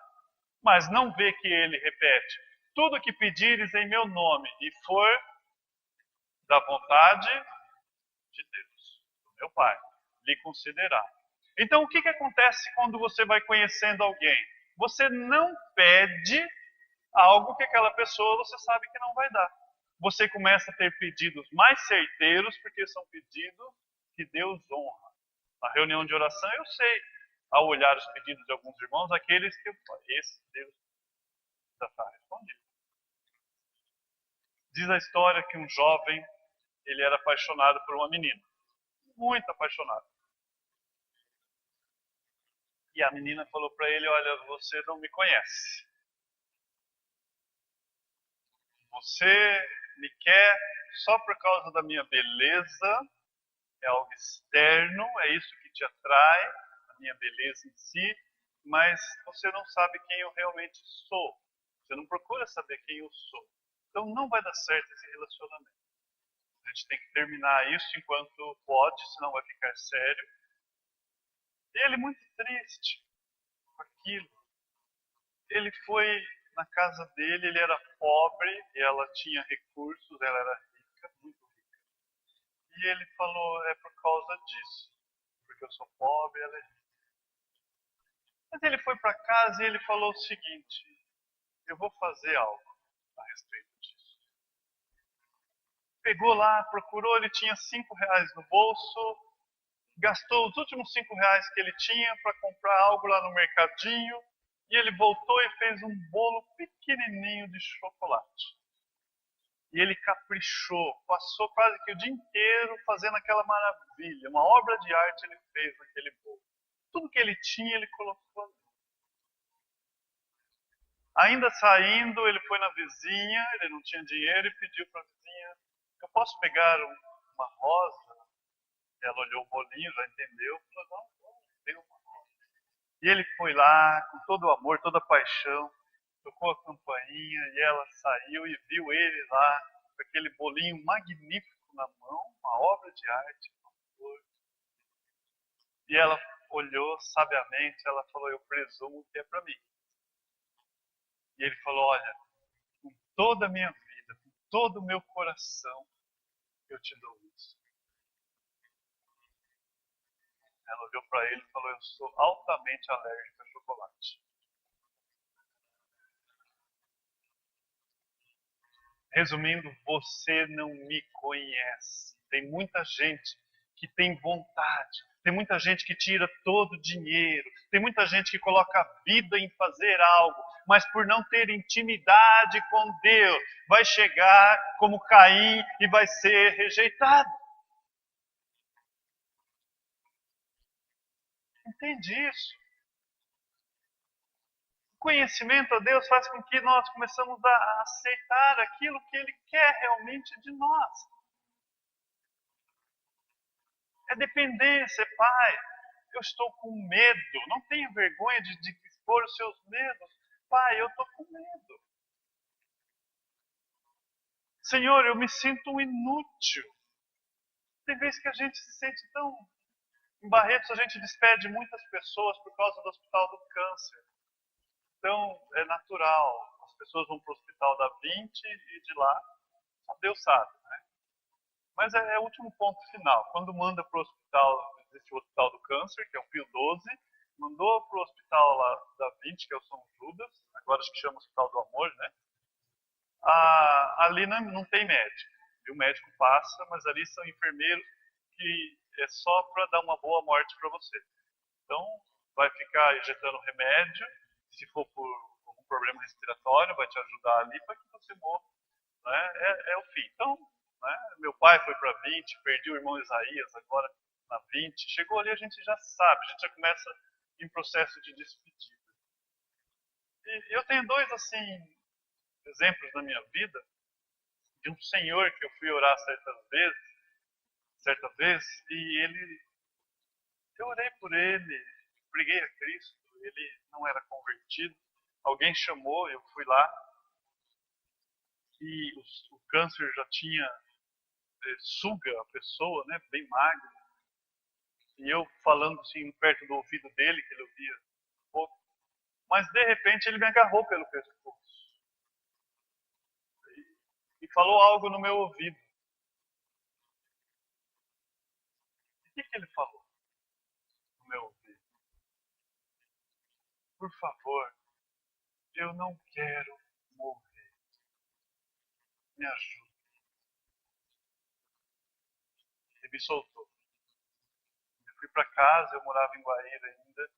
Mas não vê que ele repete. Tudo que pedires em meu nome e for da vontade de Deus, do meu Pai, lhe concederá. Então o que acontece quando você vai conhecendo alguém? Você não pede algo que aquela pessoa você sabe que não vai dar. Você começa a ter pedidos mais certeiros, porque são pedidos que Deus honra. Na reunião de oração eu sei, ao olhar os pedidos de alguns irmãos, aqueles que eu falo, esse Deus já está respondido. Diz a história que um jovem, ele era apaixonado por uma menina. Muito apaixonado. E a menina falou para ele, olha, você não me conhece. Você me quer só por causa da minha beleza, é algo externo, é isso que te atrai, a minha beleza em si, mas você não sabe quem eu realmente sou. Você não procura saber quem eu sou. Então não vai dar certo esse relacionamento. A gente tem que terminar isso enquanto pode, senão vai ficar sério. E ele muito triste com aquilo. Ele foi na casa dele, ele era pobre e ela tinha recursos, ela era rica, muito rica. E ele falou, é por causa disso, porque eu sou pobre e ela é rica. Mas ele foi para casa e ele falou o seguinte, eu vou fazer algo a respeito disso. Pegou lá, procurou, ele tinha R$ 5 no bolso, gastou os últimos R$ 5 que ele tinha para comprar algo lá no mercadinho, e ele voltou e fez um bolo pequenininho de chocolate. E ele caprichou, passou quase que o dia inteiro fazendo aquela maravilha. Uma obra de arte ele fez naquele bolo. Tudo que ele tinha, ele colocou ali. Ainda saindo, ele foi na vizinha, ele não tinha dinheiro e pediu para a vizinha: eu posso pegar uma rosa? Ela olhou o bolinho, já entendeu, falou: não, deu uma rosa. E ele foi lá, com todo o amor, toda a paixão, tocou a campainha e ela saiu e viu ele lá, com aquele bolinho magnífico na mão, uma obra de arte, uma flor. E ela olhou sabiamente, ela falou: eu presumo que é para mim. E ele falou: olha, com toda a minha vida, com todo o meu coração, eu te dou isso. Ela olhou para ele e falou: eu sou altamente alérgica a chocolate. Resumindo, você não me conhece. Tem muita gente que tem vontade, tem muita gente que tira todo o dinheiro, tem muita gente que coloca a vida em fazer algo, mas por não ter intimidade com Deus, vai chegar como Caim e vai ser rejeitado. Entende isso? O conhecimento a Deus faz com que nós começamos a aceitar aquilo que Ele quer realmente de nós. É dependência, Pai. Eu estou com medo. Não tenha vergonha de expor os seus medos. Pai, eu estou com medo. Senhor, eu me sinto um inútil. Tem vezes que a gente se sente tão... Em Barretos a gente despede muitas pessoas por causa do Hospital do Câncer. Então é natural. As pessoas vão para o Hospital da 20 e de lá, só Deus sabe, né? Mas é o último ponto final. Quando manda para o hospital, existe o Hospital do Câncer, que é o Pio 12, mandou para o hospital lá da 20, que é o São Judas, agora acho que chama Hospital do Amor, né? Ali não tem médico. E o médico passa, mas ali são enfermeiros que é só para dar uma boa morte para você. Então, vai ficar injetando remédio, se for por algum problema respiratório, vai te ajudar ali para que você morra. Né? É o fim. Então, né? Meu pai foi para 20, perdi o irmão Isaías agora na 20. Chegou ali, a gente já sabe, a gente já começa em processo de despedida. E eu tenho dois, assim, exemplos na minha vida de um senhor que eu fui orar certa vez, e eu orei por ele, preguei a Cristo, ele não era convertido, alguém chamou, eu fui lá, e o câncer já tinha suga a pessoa, né, bem magra, e eu falando assim perto do ouvido dele, que ele ouvia um pouco, mas de repente ele me agarrou pelo pescoço e falou algo no meu ouvido. O que ele falou no meu ouvido? Por favor, eu não quero morrer. Me ajuda. Ele me soltou. Eu fui para casa, eu morava em Guaíra ainda,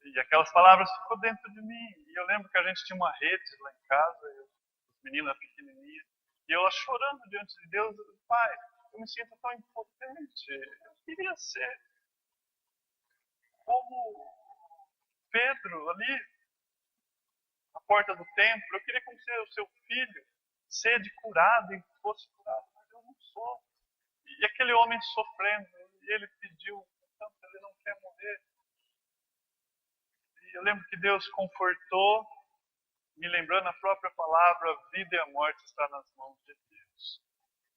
e aquelas palavras ficou dentro de mim. E eu lembro que a gente tinha uma rede lá em casa, os meninos pequenininhos, e eu lá chorando diante de Deus, Pai, eu me sinto tão impotente. Eu queria ser como Pedro ali, na porta do templo. Eu queria como ser o seu filho, sede curado e fosse curado, mas eu não sou. E aquele homem sofrendo, e ele pediu, tanto ele não quer morrer. E eu lembro que Deus confortou, me lembrando a própria palavra: a vida e a morte está nas mãos de Deus.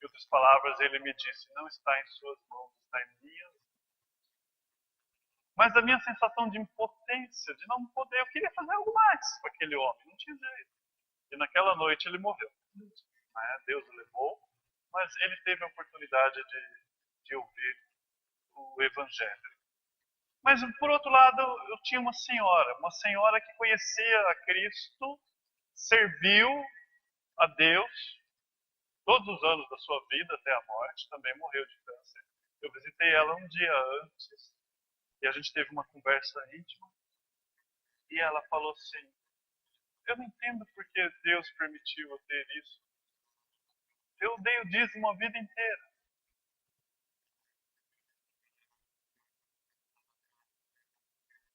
Em outras palavras, ele me disse: não está em suas mãos, está em minhas. Mas a minha sensação de impotência, de não poder, eu queria fazer algo mais com aquele homem, não tinha jeito. E naquela noite ele morreu. Deus o levou, mas ele teve a oportunidade de ouvir o Evangelho. Mas, por outro lado, eu tinha uma senhora que conhecia a Cristo, serviu a Deus todos os anos da sua vida até a morte, também morreu de câncer. Eu visitei ela um dia antes e a gente teve uma conversa íntima e ela falou assim: eu não entendo por que Deus permitiu eu ter isso. Eu dei o dízimo a vida inteira.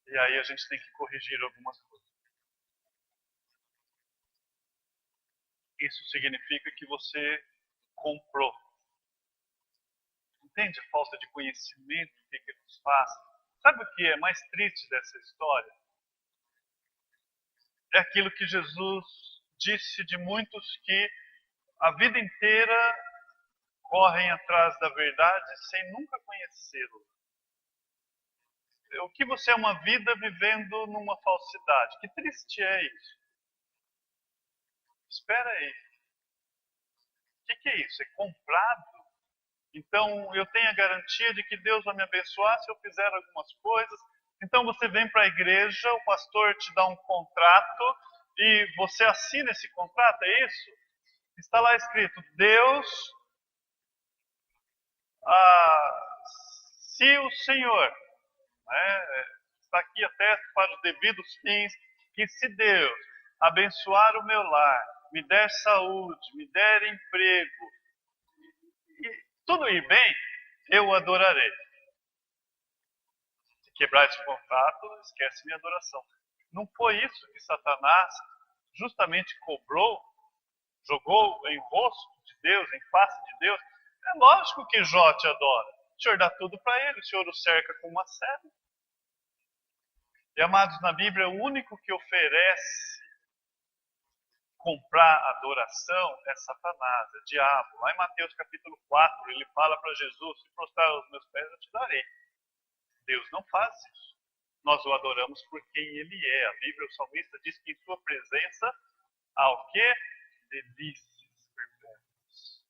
E aí a gente tem que corrigir algumas coisas. isso significa que você comprou. Entende a falta de conhecimento que nos faz? Sabe o que é mais triste dessa história? É aquilo que Jesus disse de muitos que a vida inteira correm atrás da verdade sem nunca conhecê-lo. O que você é uma vida vivendo numa falsidade? Que triste é isso. Espera aí. O que é isso? É comprado? Então eu tenho a garantia de que Deus vai me abençoar se eu fizer algumas coisas. Então você vem para a igreja, o pastor te dá um contrato e você assina esse contrato, é isso? Está lá escrito, Deus, se o Senhor, né, está aqui até para os devidos fins, que se Deus abençoar o meu lar, me der saúde, me der emprego, e tudo ir bem, eu o adorarei. Se quebrar esse contrato, esquece minha adoração. Não foi isso que Satanás justamente cobrou, jogou em rosto de Deus, em face de Deus? É lógico que Jó te adora. O Senhor dá tudo para ele, o Senhor o cerca com uma cela. E amados, na Bíblia, o único que oferece comprar adoração é Satanás, é diabo. Lá em Mateus capítulo 4, ele fala para Jesus, se prostrar aos meus pés eu te darei. Deus não faz isso. Nós o adoramos por quem ele é. A Bíblia, o salmista diz que em sua presença há o quê? Delícias perpétuas.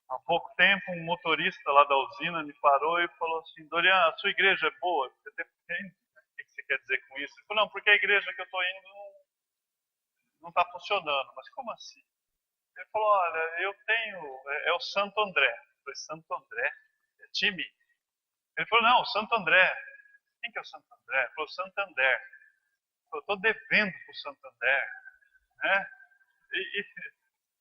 Há pouco tempo, um motorista lá da usina me parou e falou assim, Dorian, a sua igreja é boa? Você tem... O que você quer dizer com isso? Ele falou, não, porque a igreja que eu estou indo não está funcionando. Mas como assim? Ele falou, olha, eu tenho, é o Santo André. Eu falei, Santo André? É time? Ele falou, não, o Santo André. Quem que é o Santo André? Ele falou, Santander. Eu estou devendo para o Santander. Né?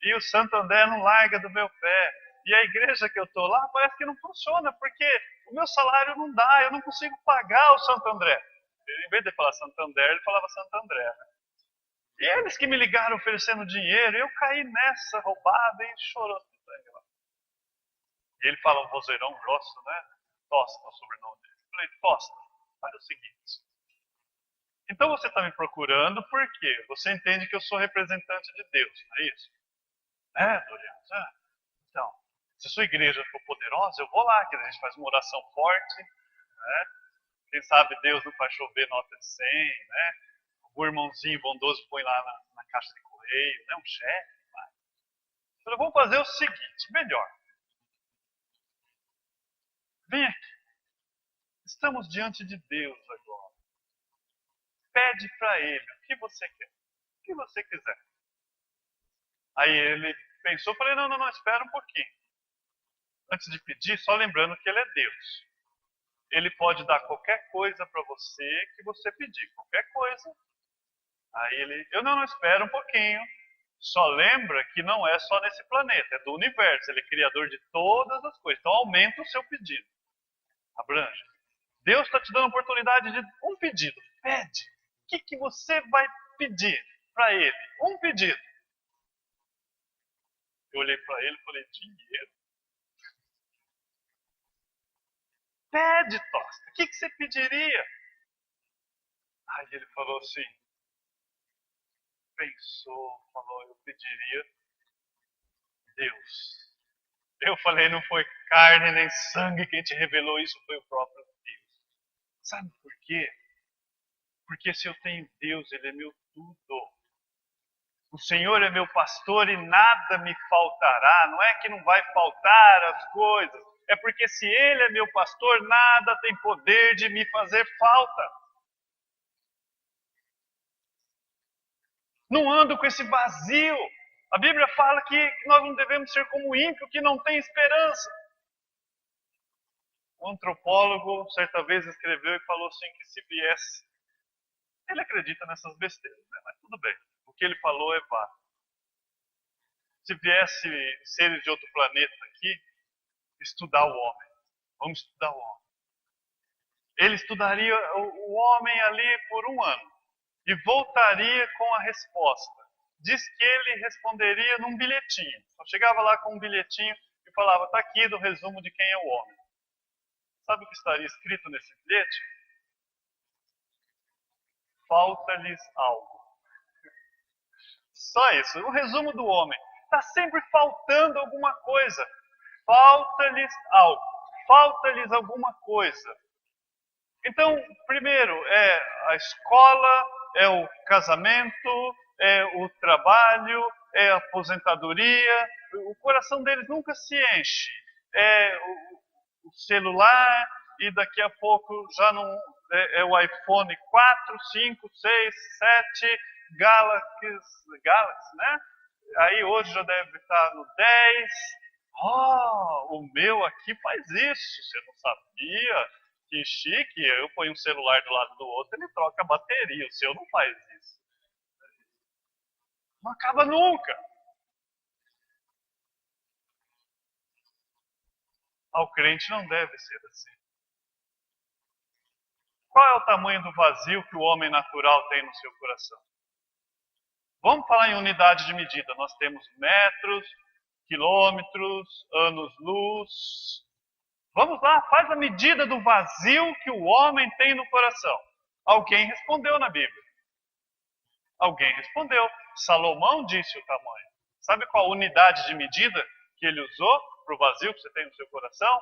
E o Santander não larga do meu pé. E a igreja que eu estou lá parece que não funciona, porque o meu salário não dá, eu não consigo pagar o Santo André. Em vez de falar Santander, ele falava Santo André. Né? E eles que me ligaram oferecendo dinheiro, eu caí nessa roubada e chorou. E ele fala um vozeirão grosso, né? Tosta, o sobrenome dele. Eu falei, Tosta, faz o seguinte. Então você está me procurando porque você entende que eu sou representante de Deus, não é isso? Dorian, então, se a sua igreja for poderosa, eu vou lá, que a gente faz uma oração forte, né? Quem sabe Deus não faz chover nota de 100, né? O irmãozinho bondoso põe lá na caixa de correio, né? Um cheque. Então, vamos fazer o seguinte, melhor. Vem aqui. Estamos diante de Deus agora. Pede para Ele o que você quer. O que você quiser. Aí ele pensou, falei, não, espera um pouquinho. Antes de pedir, só lembrando que Ele é Deus. Ele pode dar qualquer coisa para você que você pedir. Qualquer coisa. Aí ele, não, espera um pouquinho. Só lembra que não é só nesse planeta, é do universo. Ele é criador de todas as coisas. Então aumenta o seu pedido. Abranja. Deus está te dando a oportunidade de um pedido. Pede. O que você vai pedir para Ele? Um pedido. Eu olhei para ele e falei, dinheiro. Pede, Tosta. O que você pediria? Aí ele falou assim, pensou, falou, eu pediria Deus. Eu falei, não foi carne nem sangue quem te revelou isso, foi o próprio Deus. Sabe por quê? Porque se eu tenho Deus, Ele é meu tudo. O Senhor é meu pastor e nada me faltará. Não é que não vai faltar as coisas. É porque se Ele é meu pastor, nada tem poder de me fazer falta. Não ando com esse vazio. A Bíblia fala que nós não devemos ser como o ímpio que não tem esperança. Um antropólogo certa vez escreveu e falou assim que se viesse, ele acredita nessas besteiras, né? Mas tudo bem, o que ele falou é válido. Se viesse seres de outro planeta aqui, estudar o homem, vamos estudar o homem. Ele estudaria o homem ali por 1 ano e voltaria com a resposta. diz que ele responderia num bilhetinho. Só chegava lá com um bilhetinho e falava, está aqui do resumo de quem é o homem. Sabe o que estaria escrito nesse bilhete? Falta-lhes algo. Só isso, o resumo do homem. Está sempre faltando alguma coisa. Falta-lhes algo. Falta-lhes alguma coisa. Então, primeiro, é a escola, é o casamento, é o trabalho, é a aposentadoria. O coração deles nunca se enche. É o celular e daqui a pouco já não é o iPhone 4, 5, 6, 7, Galaxy, né? Aí hoje já deve estar no 10. Oh, o meu aqui faz isso, você não sabia? Que chique, eu ponho um celular do lado do outro, ele troca a bateria, o seu não faz isso. Não acaba nunca. Ao crente não deve ser assim. Qual é o tamanho do vazio que o homem natural tem no seu coração? Vamos falar em unidade de medida. Nós temos metros, quilômetros, anos-luz. Vamos lá, faz a medida do vazio que o homem tem no coração. Alguém respondeu na Bíblia. Alguém respondeu. Salomão disse o tamanho. Sabe qual a unidade de medida que ele usou para o vazio que você tem no seu coração?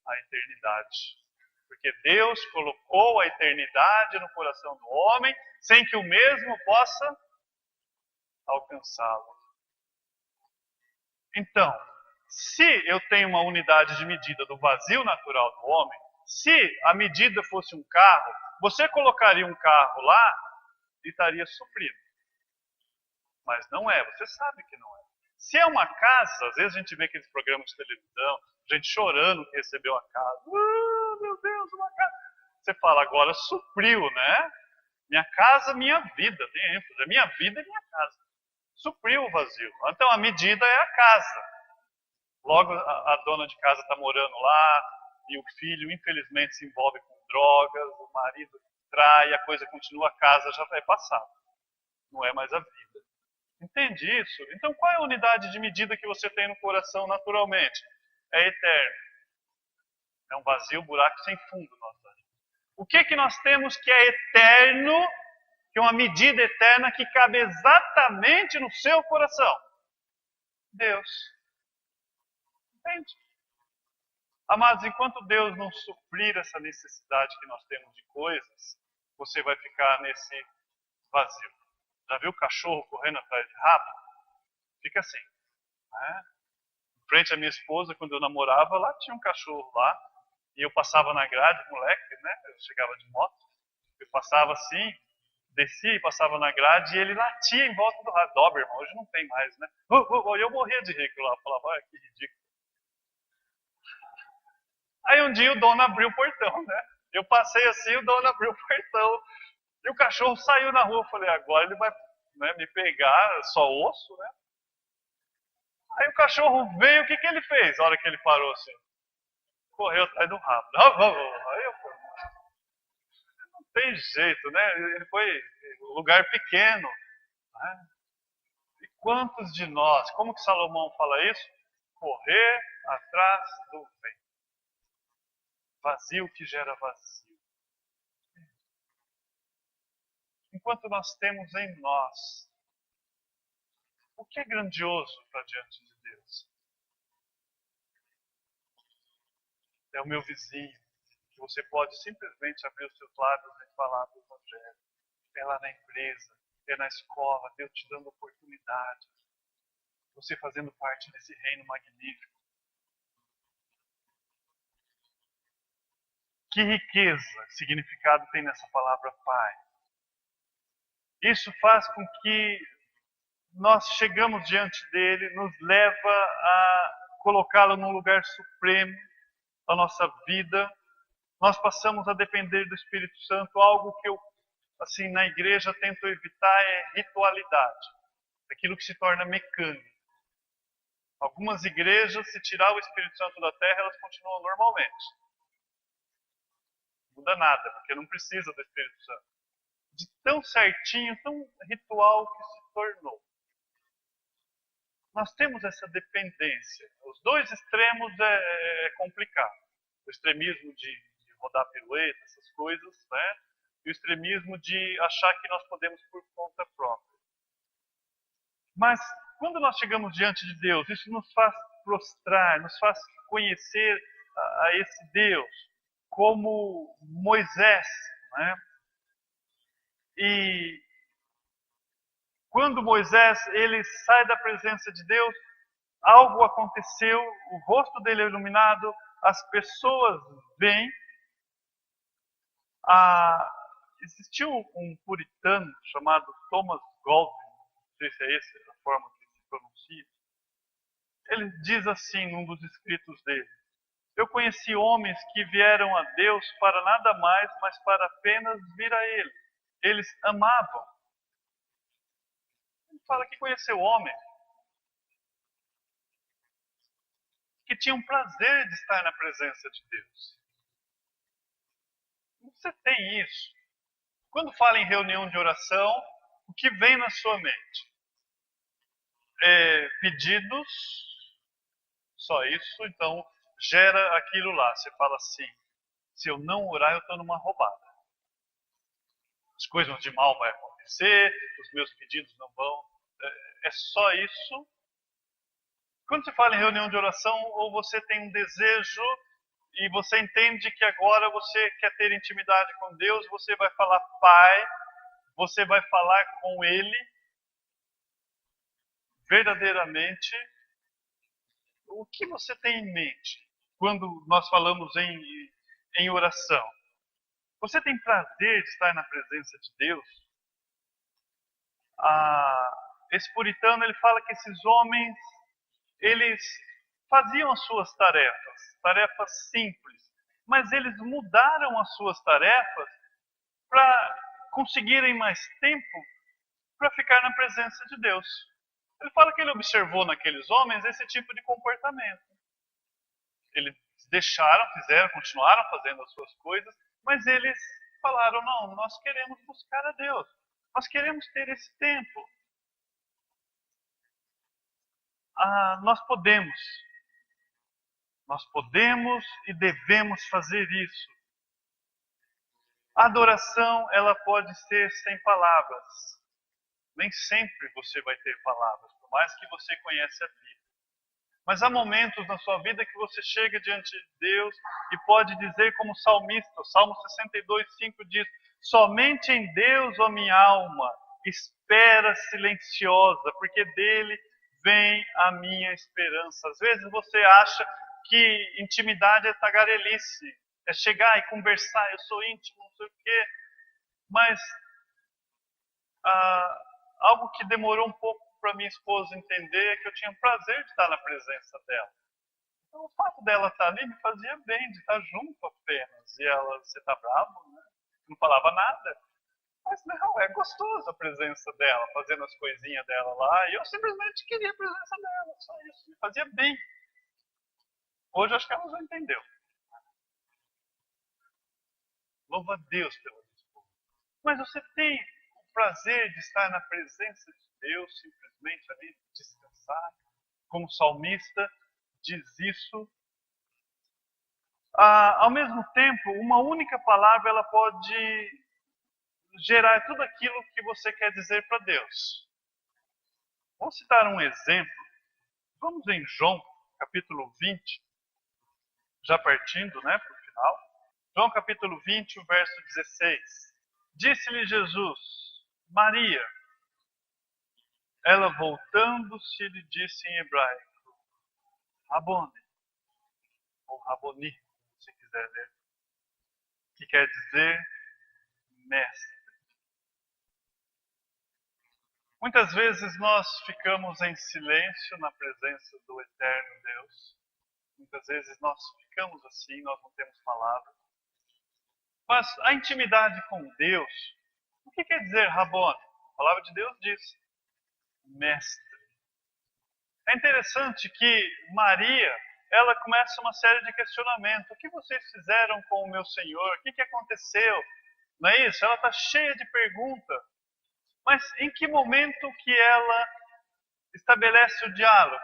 A eternidade. Porque Deus colocou a eternidade no coração do homem sem que o mesmo possa alcançá-lo. Então, se eu tenho uma unidade de medida do vazio natural do homem, se a medida fosse um carro, você colocaria um carro lá e estaria suprido. Mas não é, você sabe que não é. Se é uma casa, às vezes a gente vê aqueles programas de televisão, gente chorando que recebeu a casa. Meu Deus, uma casa. Você fala, agora supriu, né? Minha casa, minha vida, tem ênfase. A minha vida é minha casa. Supriu o vazio. Então a medida é a casa. Logo a dona de casa está morando lá e o filho infelizmente se envolve com drogas, o marido trai, a coisa continua, a casa já vai passar. Não é mais a vida. Entende isso? Então qual é a unidade de medida que você tem no coração naturalmente? É eterno. É um vazio, um buraco sem fundo. Nossa. O que nós temos que é eterno, que é uma medida eterna que cabe exatamente no seu coração? Deus. Entende? Amados, enquanto Deus não suprir essa necessidade que nós temos de coisas, você vai ficar nesse vazio. Já viu o cachorro correndo atrás de rabo? Fica assim. Né? Em frente à minha esposa, quando eu namorava, lá tinha um cachorro lá, e eu passava na grade, moleque, né? Eu chegava de moto, eu passava assim, descia e passava na grade, e ele latia em volta do Doberman. Hoje não tem mais, né? Eu morria de rir lá, falava, olha que ridículo. Aí um dia o dono abriu o portão, né? Eu passei assim, o dono abriu o portão, e o cachorro saiu na rua. Eu falei, agora ele vai, né, me pegar, só osso, né? Aí o cachorro veio, o que ele fez? A hora que ele parou assim, correu atrás do rabo. Aí eu falei, não tem jeito, né? Ele foi um lugar pequeno. Né? E quantos de nós, como que Salomão fala isso? Correr atrás do vento. Vazio que gera vazio. Enquanto nós temos em nós o que é grandioso para diante de Deus? É o meu vizinho, que você pode simplesmente abrir os seus lábios e falar do Evangelho. É lá na empresa, é na escola, Deus te dando oportunidade. Você fazendo parte desse reino magnífico. Que riqueza, significado tem nessa palavra Pai. Isso faz com que nós chegamos diante dele, nos leva a colocá-lo num lugar supremo da nossa vida. Nós passamos a depender do Espírito Santo, algo que eu, assim, na igreja tento evitar é ritualidade, aquilo que se torna mecânico. Algumas igrejas, se tirar o Espírito Santo da terra, elas continuam normalmente. Não muda nada, porque não precisa do Espírito Santo. De tão certinho, tão ritual que se tornou. Nós temos essa dependência. Os dois extremos é complicado. O extremismo de rodar pirueta, essas coisas, né? E o extremismo de achar que nós podemos por conta própria. Mas quando nós chegamos diante de Deus, isso nos faz prostrar, nos faz conhecer a esse Deus, como Moisés, né? E quando Moisés ele sai da presença de Deus, algo aconteceu, o rosto dele é iluminado, as pessoas veem. Existiu um puritano chamado Thomas Golden, não sei se é essa a forma que se pronuncia. Ele diz assim num dos escritos dele: eu conheci homens que vieram a Deus para nada mais, mas para apenas vir a Ele. Eles amavam. Ele fala que conheceu homens que tinham prazer de estar na presença de Deus. Você tem isso. Quando fala em reunião de oração, o que vem na sua mente? Pedidos, só isso, então gera aquilo lá. Você fala assim: se eu não orar, eu estou numa roubada. As coisas de mal vão acontecer, os meus pedidos não vão. É só isso. Quando se fala em reunião de oração, ou você tem um desejo e você entende que agora você quer ter intimidade com Deus, você vai falar Pai, você vai falar com Ele verdadeiramente. O que você tem em mente quando nós falamos em oração? Você tem prazer de estar na presença de Deus? Esse puritano ele fala que esses homens eles faziam as suas tarefas simples, mas eles mudaram as suas tarefas para conseguirem mais tempo para ficar na presença de Deus. Ele fala que ele observou naqueles homens esse tipo de comportamento. Eles fizeram, continuaram fazendo as suas coisas, mas eles falaram: não, nós queremos buscar a Deus, nós queremos ter esse tempo. Nós podemos e devemos fazer isso. A adoração, ela pode ser sem palavras. Nem sempre você vai ter palavras, por mais que você conheça a Bíblia. Mas há momentos na sua vida que você chega diante de Deus e pode dizer como salmista, o Salmo 62:5 diz: somente em Deus, ó minha alma, espera silenciosa, porque dele vem a minha esperança. Às vezes você acha que intimidade é tagarelice, é chegar e conversar, eu sou íntimo, não sei o quê. Mas algo que demorou um pouco para minha esposa entender é que eu tinha prazer de estar na presença dela. Então o fato dela estar ali me fazia bem, de estar junto apenas. E ela, você está bravo, né? Não falava nada. Mas não, é gostoso a presença dela, fazendo as coisinhas dela lá. E eu simplesmente queria a presença dela, só isso. Me fazia bem. Hoje acho que ela já entendeu. Louva a Deus pela esposa. Mas você tem o prazer de estar na presença de Deus, simplesmente ali descansar. Como o salmista diz isso. Ao mesmo tempo, uma única palavra ela pode gerar tudo aquilo que você quer dizer para Deus. Vou citar um exemplo. Vamos em João, capítulo 20, já partindo para o final. João capítulo 20, o verso 16. Disse-lhe Jesus: Maria. Ela voltando-se lhe disse em hebraico: Rabone, ou Raboni, se quiser ler, que quer dizer mestre. Muitas vezes nós ficamos em silêncio na presença do eterno Deus. Muitas vezes nós ficamos assim, nós não temos palavras. Mas a intimidade com Deus, o que quer dizer Rabone? A palavra de Deus diz mestre. É interessante que Maria, ela começa uma série de questionamentos. O que vocês fizeram com o meu Senhor? O que aconteceu? Não é isso? Ela está cheia de perguntas. Mas em que momento que ela estabelece o diálogo?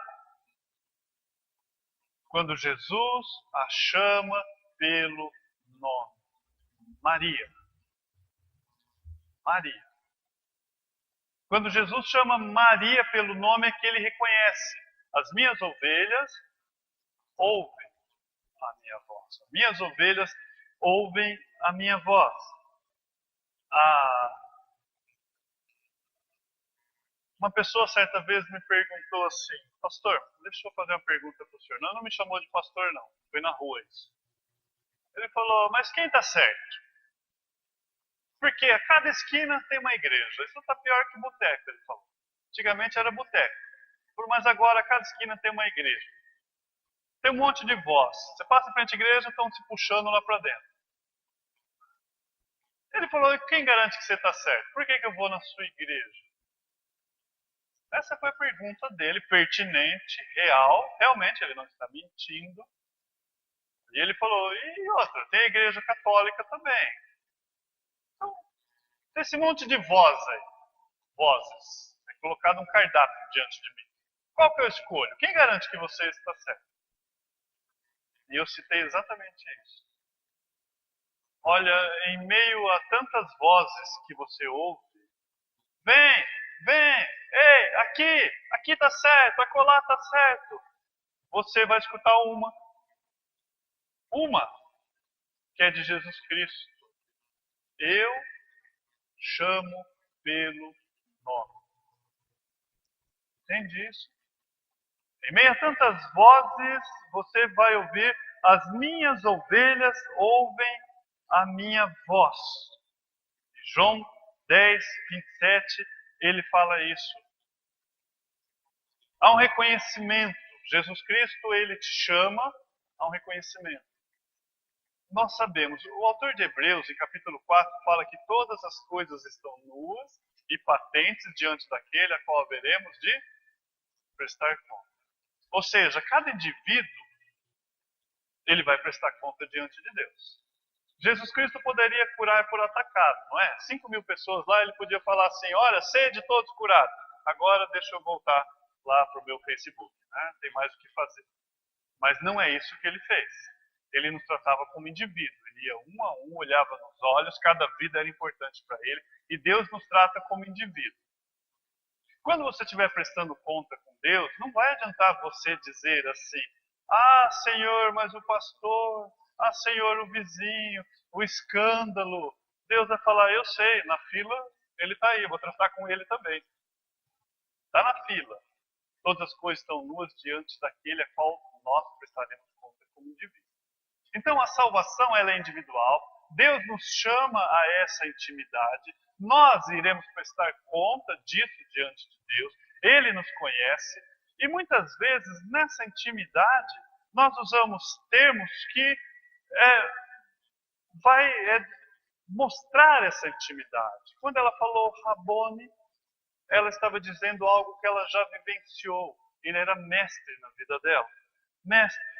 Quando Jesus a chama pelo nome. Maria. Maria. Quando Jesus chama Maria pelo nome, é que ele reconhece: as minhas ovelhas ouvem a minha voz. As minhas ovelhas ouvem a minha voz. Uma pessoa certa vez me perguntou assim: pastor, deixa eu fazer uma pergunta para o senhor. Não me chamou de pastor, não. Foi na rua isso. Ele falou: mas quem está certo? Porque a cada esquina tem uma igreja. Isso está pior que boteco, ele falou. Antigamente era boteco. Mas agora a cada esquina tem uma igreja. Tem um monte de voz. Você passa em frente à igreja, estão se puxando lá para dentro. Ele falou: quem garante que você está certo? Por que eu vou na sua igreja? Essa foi a pergunta dele, pertinente, real. Realmente ele não está mentindo. E ele falou: e outra, tem a igreja católica também. Então, tem esse monte de voz aí. Vozes. É colocado um cardápio diante de mim. Qual que eu escolho? Quem garante que você está certo? E eu citei exatamente isso. Olha, em meio a tantas vozes que você ouve, vem, ei, aqui está certo, acolá está certo. Você vai escutar uma que é de Jesus Cristo. Eu chamo pelo nome. Entende isso? Em meio a tantas vozes, você vai ouvir: as minhas ovelhas ouvem a minha voz. João 10, 27, ele fala isso. Há um reconhecimento. Jesus Cristo, ele te chama a um reconhecimento. Nós sabemos, o autor de Hebreus, em capítulo 4, fala que todas as coisas estão nuas e patentes diante daquele a qual haveremos de prestar conta. Ou seja, cada indivíduo, ele vai prestar conta diante de Deus. Jesus Cristo poderia curar por atacado, não é? 5.000 pessoas lá, ele podia falar assim: olha, sede todos curados. Agora deixa eu voltar lá para o meu Facebook, né? Tem mais o que fazer. Mas não é isso que ele fez. Ele nos tratava como indivíduo. Ele ia um a um, olhava nos olhos, cada vida era importante para ele. E Deus nos trata como indivíduo. Quando você estiver prestando conta com Deus, não vai adiantar você dizer assim: ah, Senhor, mas o pastor, ah, Senhor, o vizinho, o escândalo. Deus vai falar: eu sei, na fila ele está aí, eu vou tratar com ele também. Está na fila. Todas as coisas estão nuas diante daquele a qual nós prestaremos conta como indivíduo. Então a salvação, ela é individual. Deus nos chama a essa intimidade. Nós iremos prestar conta disso diante de Deus. Ele nos conhece. E muitas vezes nessa intimidade nós usamos termos que vai mostrar essa intimidade. Quando ela falou Rabone, ela estava dizendo algo que ela já vivenciou. Ele era mestre na vida dela. Mestre.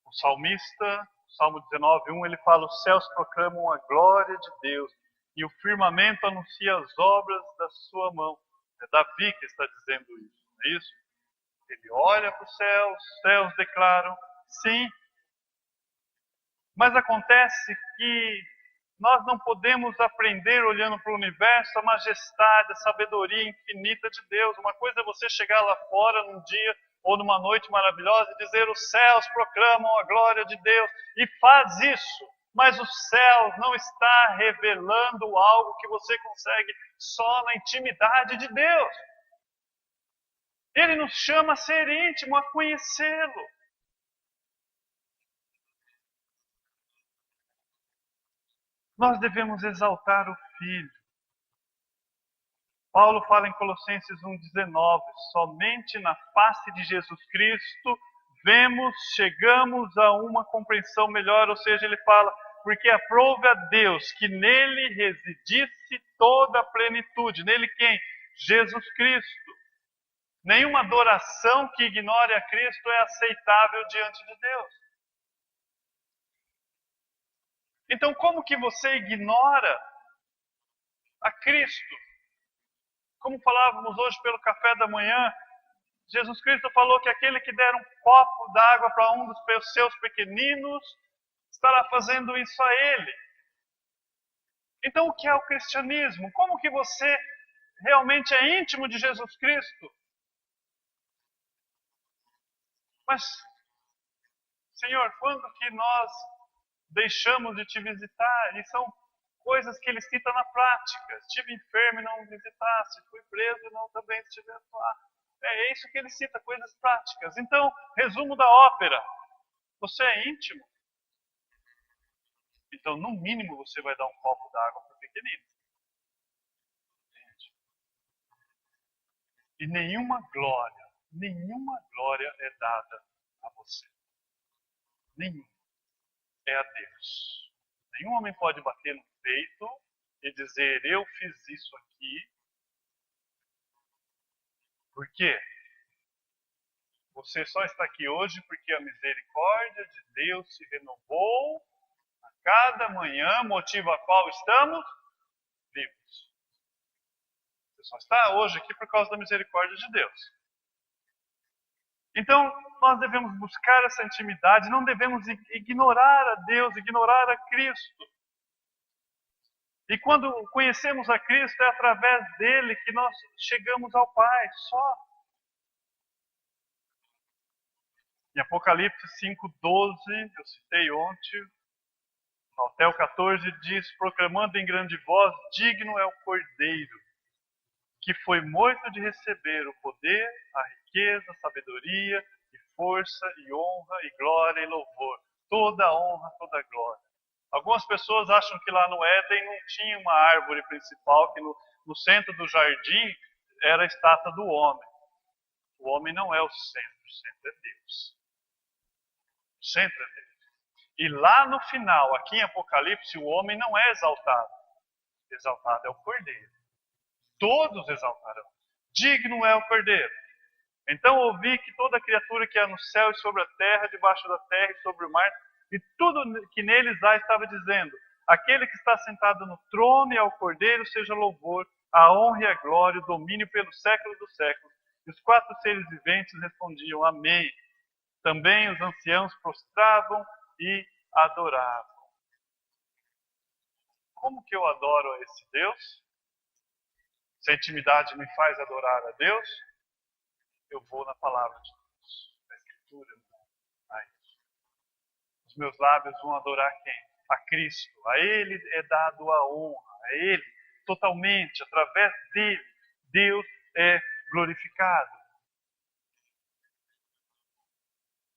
O salmista, Salmo 19:1, ele fala: os céus proclamam a glória de Deus e o firmamento anuncia as obras da sua mão. É Davi que está dizendo isso, não é isso? Ele olha para os céus declaram sim. Mas acontece que nós não podemos aprender olhando para o universo a majestade, a sabedoria infinita de Deus. Uma coisa é você chegar lá fora num dia ou numa noite maravilhosa e dizer: os céus proclamam a glória de Deus, e faz isso, mas os céus não está revelando algo que você consegue só na intimidade de Deus. Ele nos chama a ser íntimo, a conhecê-lo. Nós devemos exaltar o Filho. Paulo fala em Colossenses 1,19: somente na face de Jesus Cristo chegamos a uma compreensão melhor. Ou seja, ele fala: porque aprove a Deus que nele residisse toda a plenitude. Nele quem? Jesus Cristo. Nenhuma adoração que ignore a Cristo é aceitável diante de Deus. Então, como que você ignora a Cristo. Como falávamos hoje pelo café da manhã, Jesus Cristo falou que aquele que der um copo d'água para um dos seus pequeninos, estará fazendo isso a ele. Então, o que é o cristianismo? Como que você realmente é íntimo de Jesus Cristo? Mas, Senhor, quando que nós deixamos de te visitar? E são coisas que ele cita na prática. Estive enfermo e não me visitaste, fui preso e não também estive lá. É isso que ele cita, coisas práticas. Então, resumo da ópera. Você é íntimo? Então, no mínimo, você vai dar um copo d'água para o pequenino. E nenhuma glória é dada a você. Nenhuma. É a Deus. Nenhum homem pode bater no peito e dizer, eu fiz isso aqui. Por quê? Você só está aqui hoje porque a misericórdia de Deus se renovou a cada manhã, motivo a qual estamos vivos. Você só está hoje aqui por causa da misericórdia de Deus. Então, nós devemos buscar essa intimidade, não devemos ignorar a Deus, ignorar a Cristo. E quando conhecemos a Cristo, é através dele que nós chegamos ao Pai, só. Em Apocalipse 5:12, eu citei ontem, até o 14 diz, proclamando em grande voz, digno é o Cordeiro, que foi morto de receber o poder, a riqueza, a sabedoria, e força, e honra, e glória, e louvor. Toda honra, toda glória. Algumas pessoas acham que lá no Éden não tinha uma árvore principal, que no centro do jardim era a estátua do homem. O homem não é o centro é Deus. O centro é Deus. E lá no final, aqui em Apocalipse, o homem não é exaltado. Exaltado é o Cordeiro. Todos exaltarão. Digno é o Cordeiro. Então ouvi que toda criatura que há no céu e sobre a terra, debaixo da terra e sobre o mar, e tudo que neles há, estava dizendo, aquele que está sentado no trono e ao Cordeiro seja louvor, a honra e a glória, o domínio pelos séculos dos séculos. E os 4 seres viventes respondiam, amém. Também os anciãos prostravam e adoravam. Como que eu adoro a esse Deus? Se a intimidade me faz adorar a Deus, eu vou na palavra de Deus, na Escritura. Os meus lábios vão adorar quem? A Cristo. A Ele é dado a honra. A Ele, totalmente, através dele, Deus é glorificado.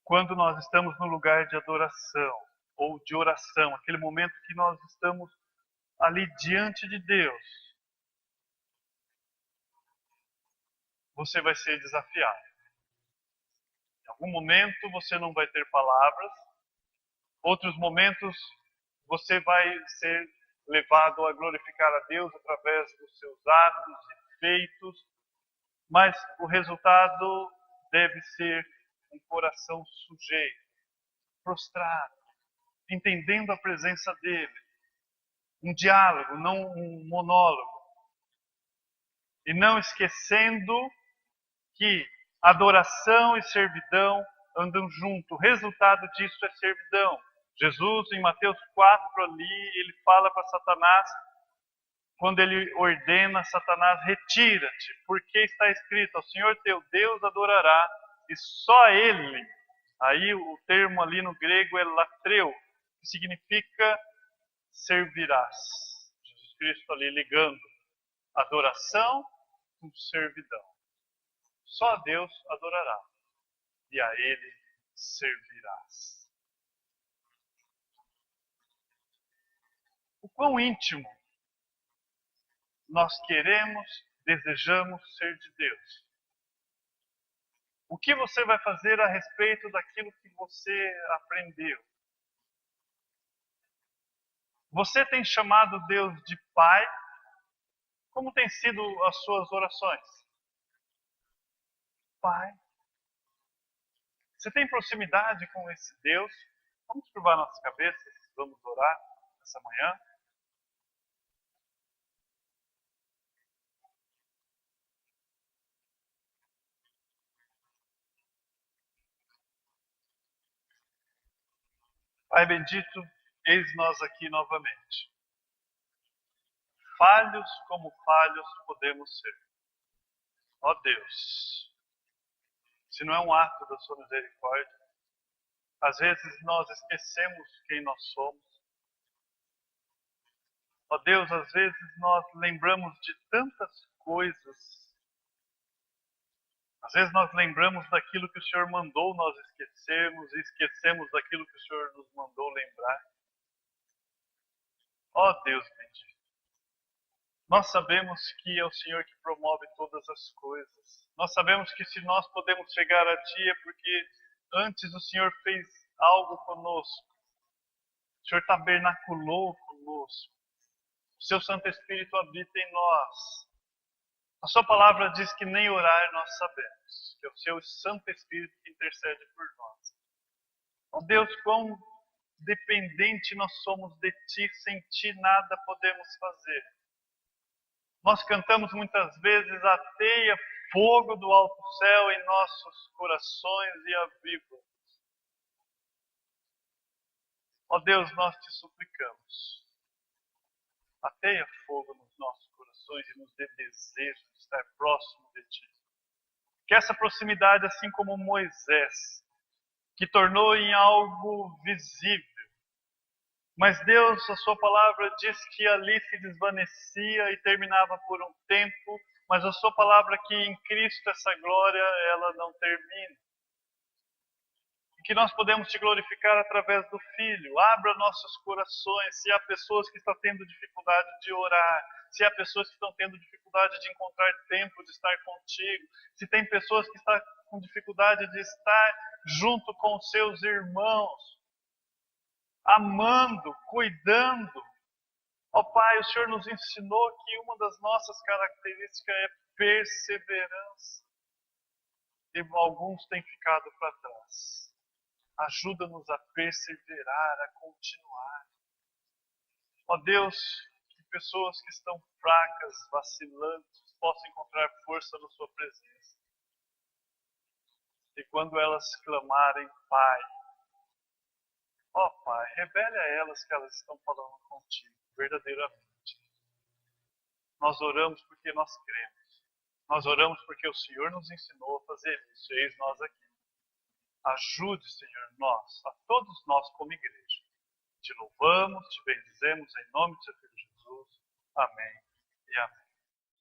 Quando nós estamos no lugar de adoração ou de oração, aquele momento que nós estamos ali diante de Deus, você vai ser desafiado. Em algum momento você não vai ter palavras, outros momentos você vai ser levado a glorificar a Deus através dos seus atos e feitos, mas o resultado deve ser um coração sujeito, prostrado, entendendo a presença dele. Um diálogo, não um monólogo. E não esquecendo que adoração e servidão andam junto. O resultado disso é servidão. Jesus, em Mateus 4, ali, ele fala para Satanás, quando ele ordena Satanás, retira-te, porque está escrito, ao Senhor teu Deus adorará, e só Ele. Aí o termo ali no grego é latreu, que significa servirás. Jesus Cristo ali ligando adoração com servidão. Só a Deus adorará, e a Ele servirás. O quão íntimo nós queremos, desejamos ser de Deus. O que você vai fazer a respeito daquilo que você aprendeu? Você tem chamado Deus de Pai? Como tem sido as suas orações? Pai. Você tem proximidade com esse Deus? Vamos curvar nossas cabeças, vamos orar essa manhã. Pai bendito, eis nós aqui novamente. Falhos como falhos podemos ser. Ó Deus, se não é um ato da sua misericórdia, às vezes nós esquecemos quem nós somos. Ó Deus, às vezes nós lembramos de tantas coisas. Às vezes nós lembramos daquilo que o Senhor mandou nós esquecermos e esquecemos daquilo que o Senhor nos mandou lembrar. Ó Deus bendito, nós sabemos que é o Senhor que promove todas as coisas. Nós sabemos que se nós podemos chegar a Ti é porque antes o Senhor fez algo conosco. O Senhor tabernaculou conosco. O Seu Santo Espírito habita em nós. A Sua palavra diz que nem orar nós sabemos, que é o Seu Santo Espírito que intercede por nós. Ó Deus, quão dependente nós somos de Ti, sem Ti nada podemos fazer. Nós cantamos muitas vezes: ateia fogo do alto céu em nossos corações e aviva. Ó Deus, nós Te suplicamos, ateia fogo nos nossos corações e nos dê desejo de estar próximo de Ti. Que essa proximidade, assim como Moisés, que tornou em algo visível, mas Deus, a Sua palavra diz que ali se desvanecia e terminava por um tempo, mas a Sua palavra que em Cristo essa glória, ela não termina. E que nós podemos Te glorificar através do Filho. Abra nossos corações. Se há pessoas que estão tendo dificuldade de orar, se há pessoas que estão tendo dificuldade de encontrar tempo de estar contigo, se tem pessoas que estão com dificuldade de estar junto com seus irmãos, amando, cuidando. Ó Pai, o Senhor nos ensinou que uma das nossas características é perseverança. E alguns têm ficado para trás. Ajuda-nos a perseverar, a continuar. Ó Deus, que pessoas que estão fracas, vacilantes, possam encontrar força na Sua presença. E quando elas clamarem, Pai, ó Pai, revele a elas que elas estão falando contigo, verdadeiramente. Nós oramos porque nós cremos. Nós oramos porque o Senhor nos ensinou a fazer isso. Eis nós aqui. Ajude, Senhor, nós, a todos nós como igreja. Te louvamos, Te bendizemos em nome de Seu Filho Jesus. Amém e amém.